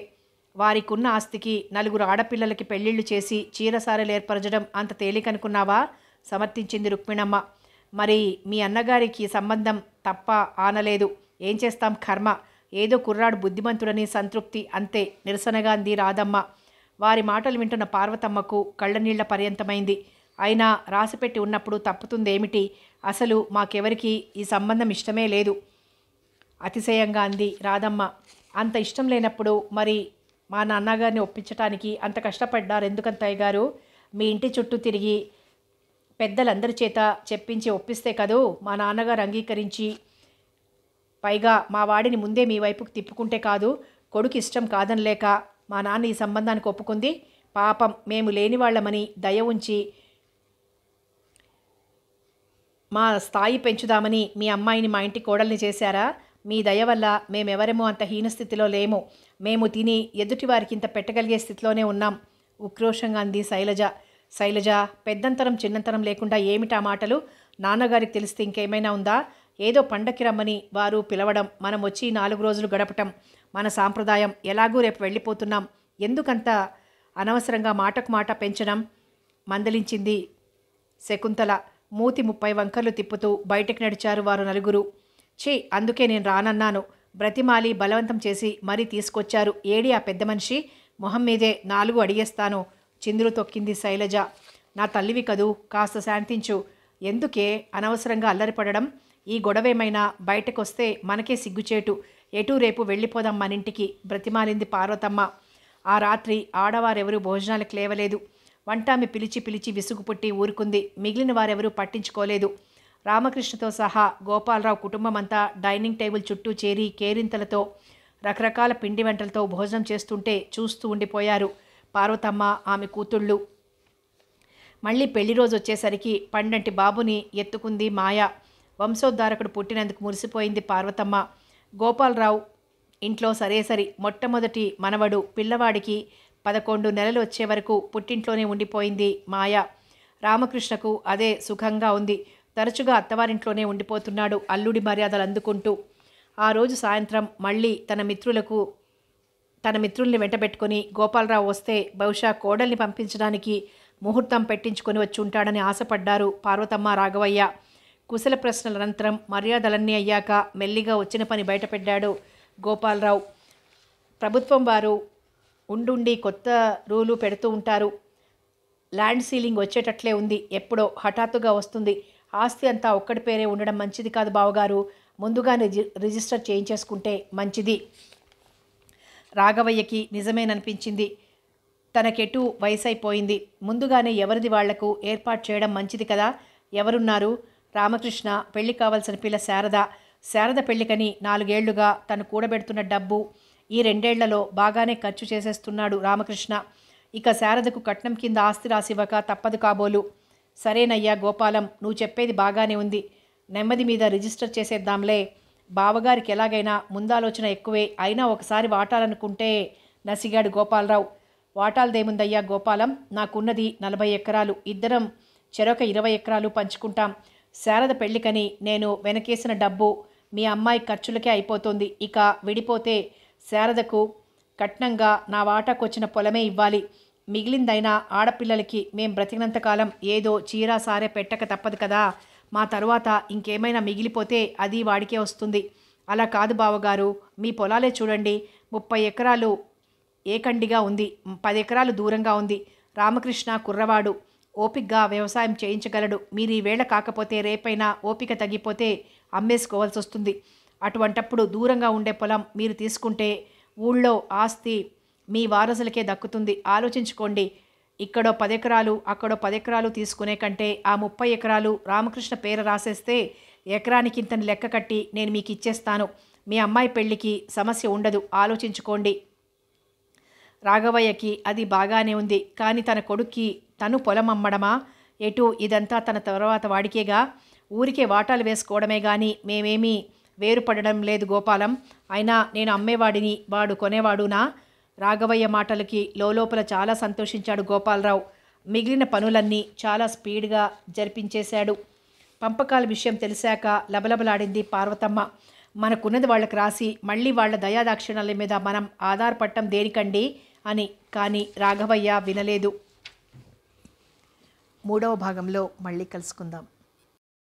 వారికున్న ఆస్తికి 4 ఆడపిల్లలకి పెళ్లిళ్ళు చేసి చీరసారలు ఏర్పరచడం అంత తేలికనుకున్నావా? సమర్థించింది రుక్మిణమ్మ. మరి మీ అన్నగారికి సంబంధం తప్ప ఆనలేదు. ఏం చేస్తాం, కర్మ. ఏదో కుర్రాడు బుద్ధిమంతుడని సంతృప్తి, అంతే నిరసనగా అంది రాధమ్మ. వారి మాటలు వింటున్న పార్వతమ్మకు కళ్ళనీళ్ల పర్యంతమైంది. అయినా రాసిపెట్టి ఉన్నప్పుడు తప్పుతుందేమిటి? అసలు మాకెవరికి ఈ సంబంధం ఇష్టమే లేదు అతిశయంగా అంది రాధమ్మ. అంత ఇష్టం లేనప్పుడు మరి మా నాన్నగారిని ఒప్పించటానికి అంత కష్టపడ్డారు ఎందుకంతయ్య గారు? మీ ఇంటి చుట్టూ తిరిగి పెద్దలందరి చేత చెప్పించి ఒప్పిస్తే కదూ మా నాన్నగారు అంగీకరించి, పైగా మా వాడిని ముందే మీ వైపుకు తిప్పుకుంటే కాదు, కొడుకు ఇష్టం కాదనిలేక మా నాన్న ఈ సంబంధానికి ఒప్పుకుంది. పాపం మేము లేని వాళ్ళమని దయ ఉంచి మా స్థాయి పెంచుదామని మీ అమ్మాయిని మా ఇంటి కోడల్ని చేశారా? మీ దయ వల్ల మేమెవరేమో అంత హీనస్థితిలో లేము. మేము తిని ఎదుటివారికి ఇంత పెట్టగలిగే స్థితిలోనే ఉన్నాం ఉక్రోషంగా అంది శైలజ. శైలజ, పెద్దంతరం చిన్నంతరం లేకుండా ఏమిటా మాటలు? నాన్నగారికి తెలిస్తే ఇంకేమైనా ఉందా? ఏదో పండక్కి రమ్మని వారు పిలవడం, మనం వచ్చి 4 రోజులు గడపటం మన సాంప్రదాయం. ఎలాగూ రేపు వెళ్ళిపోతున్నాం, ఎందుకంత అనవసరంగా మాటకు మాట పెంచడం మందలించింది శకుంతల. మూతి 30 వంకర్లు తిప్పుతూ బయటకు నడిచారు వారు నలుగురు. అందుకే నేను రానన్నాను. బ్రతిమాలి బలవంతం చేసి మరీ తీసుకొచ్చారు. ఏడి ఆ పెద్ద మనిషి? మొహం మీదే 4 అడిగేస్తాను చిందులు తొక్కింది శైలజ. నా తల్లివి కదూ, కాస్త శాంతించు. ఎందుకే అనవసరంగా అల్లరిపడడం? ఈ గొడవేమైనా బయటకొస్తే మనకే సిగ్గుచేటు. ఎటూ రేపు వెళ్ళిపోదాం మనింటికి బ్రతిమాలింది పార్వతమ్మ. ఆ రాత్రి ఆడవారెవరూ భోజనాలకు లేవలేదు. వంటామి పిలిచి పిలిచి విసుగు పుట్టి ఊరుకుంది. మిగిలిన వారెవరూ పట్టించుకోలేదు. రామకృష్ణతో సహా గోపాలరావు కుటుంబమంతా డైనింగ్ టేబుల్ చుట్టూ చేరి కేరింతలతో రకరకాల పిండి వంటలతో భోజనం చేస్తుంటే చూస్తూ ఉండిపోయారు పార్వతమ్మ, ఆమె కూతుళ్ళు. మళ్ళీ పెళ్లి రోజు వచ్చేసరికి పండంటి బాబుని ఎత్తుకుంది మాయ. వంశోద్ధారకుడు పుట్టినందుకు మురిసిపోయింది పార్వతమ్మ. గోపాలరావు ఇంట్లో సరేసరి మొట్టమొదటి మనవడు పిల్లవాడికి 11 నెలలు వచ్చే వరకు పుట్టింట్లోనే ఉండిపోయింది మాయ. రామకృష్ణకు అదే సుఖంగా ఉంది. తరచుగా అత్తవారింట్లోనే ఉండిపోతున్నాడు అల్లుడి మర్యాదలు అందుకుంటూ. ఆ రోజు సాయంత్రం మళ్ళీ తన మిత్రుల్ని వెంటబెట్టుకుని గోపాలరావు వస్తే బహుశా కోడల్ని పంపించడానికి ముహూర్తం పెట్టించుకొని వచ్చి ఉంటాడని ఆశపడ్డారు పార్వతమ్మ, రాఘవయ్య. కుశల ప్రశ్నల అనంతరం మర్యాదలన్నీ అయ్యాక మెల్లిగా వచ్చిన పని బయటపెట్టాడు గోపాలరావు. ప్రభుత్వం వారు ఉండుండి కొత్త రూలు పెడుతూ ఉంటారు. ల్యాండ్ సీలింగ్ వచ్చేటట్లే ఉంది. ఎప్పుడో హఠాత్తుగా వస్తుంది. ఆస్తి అంతా ఒక్కడి పేరే ఉండడం మంచిది కాదు బావగారు. ముందుగానే రిజిస్టర్ చేయించేసుకుంటే మంచిది. రాఘవయ్యకి నిజమేననిపించింది. తనకెటు వయసైపోయింది. ముందుగానే ఎవరిది వాళ్లకు ఏర్పాటు చేయడం మంచిది కదా. ఎవరున్నారు? రామకృష్ణ, పెళ్లి కావాల్సిన పిల్ల శారద. శారద పెళ్లికని 4 ఏళ్లుగా తను కూడబెడుతున్న డబ్బు ఈ 2 ఏళ్లలో బాగానే ఖర్చు చేసేస్తున్నాడు రామకృష్ణ. ఇక శారదకు కట్నం కింద ఆస్తి రాసివ్వక తప్పదు కాబోలు. సరేనయ్యా గోపాలం, నువ్వు చెప్పేది బాగానే ఉంది. నెమ్మది మీద రిజిస్టర్ చేసేద్దాంలే. బావగారికి ఎలాగైనా ముందాలోచన ఎక్కువే. అయినా ఒకసారి వాటాలనుకుంటే నసిగాడు గోపాలరావు. వాటాలదేముందయ్యా గోపాలం, నాకున్నది 40 ఎకరాలు. ఇద్దరం చెరొక 20 ఎకరాలు పంచుకుంటాం. శారద పెళ్లికని నేను వెనకేసిన డబ్బు మీ అమ్మాయి ఖర్చులకే అయిపోతుంది. ఇక విడిపోతే శారదకు కట్నంగా నా వాటాకొచ్చిన పొలమే ఇవ్వాలి. మిగిలిందైనా ఆడపిల్లలకి మేం బ్రతికినంతకాలం ఏదో చీరా సారే పెట్టక తప్పదు కదా. మా తరువాత ఇంకేమైనా మిగిలిపోతే అది వాడికే వస్తుంది. అలా కాదు బావగారు, మీ పొలాలే చూడండి. 30 ఎకరాలు ఏకండిగా ఉంది, 10 ఎకరాలు దూరంగా ఉంది. రామకృష్ణ కుర్రవాడు, ఓపికగా వ్యవసాయం చేయించగలడు. మీరు ఈవేళ కాకపోతే రేపైనా ఓపిక తగ్గిపోతే అమ్మేసుకోవాల్సి వస్తుంది. అటువంటప్పుడు దూరంగా ఉండే పొలం మీరు తీసుకుంటే ఊళ్ళో ఆస్తి మీ వారసులకే దక్కుతుంది. ఆలోచించుకోండి. ఇక్కడో 10 ఎకరాలు అక్కడో 10 ఎకరాలు తీసుకునే కంటే ఆ 30 ఎకరాలు రామకృష్ణ పేరు రాసేస్తే ఎకరానికి ఇంతని లెక్క కట్టి నేను మీకు ఇచ్చేస్తాను. మీ అమ్మాయి పెళ్లికి సమస్య ఉండదు. ఆలోచించుకోండి. రాఘవయ్యకి అది బాగానే ఉంది. కానీ తన కొడుక్కి తను పొలం అమ్మడమా? ఎటు ఇదంతా తన తర్వాత వాడికేగా. ఊరికే వాటాలు వేసుకోవడమే కానీ మేమేమీ వేరుపడడం లేదు గోపాలం. అయినా నేను అమ్మేవాడిని, వాడు కొనేవాడునా? రాఘవయ్య మాటలకి లోపల చాలా సంతోషించాడు గోపాలరావు. మిగిలిన పనులన్నీ చాలా స్పీడ్గా జరిపించేశాడు. పంపకాల విషయం తెలిసాక లబలబలాడింది పార్వతమ్మ. మనకున్నది వాళ్ళకి రాసి మళ్ళీ వాళ్ళ దయాదాక్షిణ్యాల మీద మనం ఆధారపడటం దేనికండి అని. కానీ రాఘవయ్య వినలేదు. 3వ భాగంలో మళ్ళీ కలుసుకుందాం.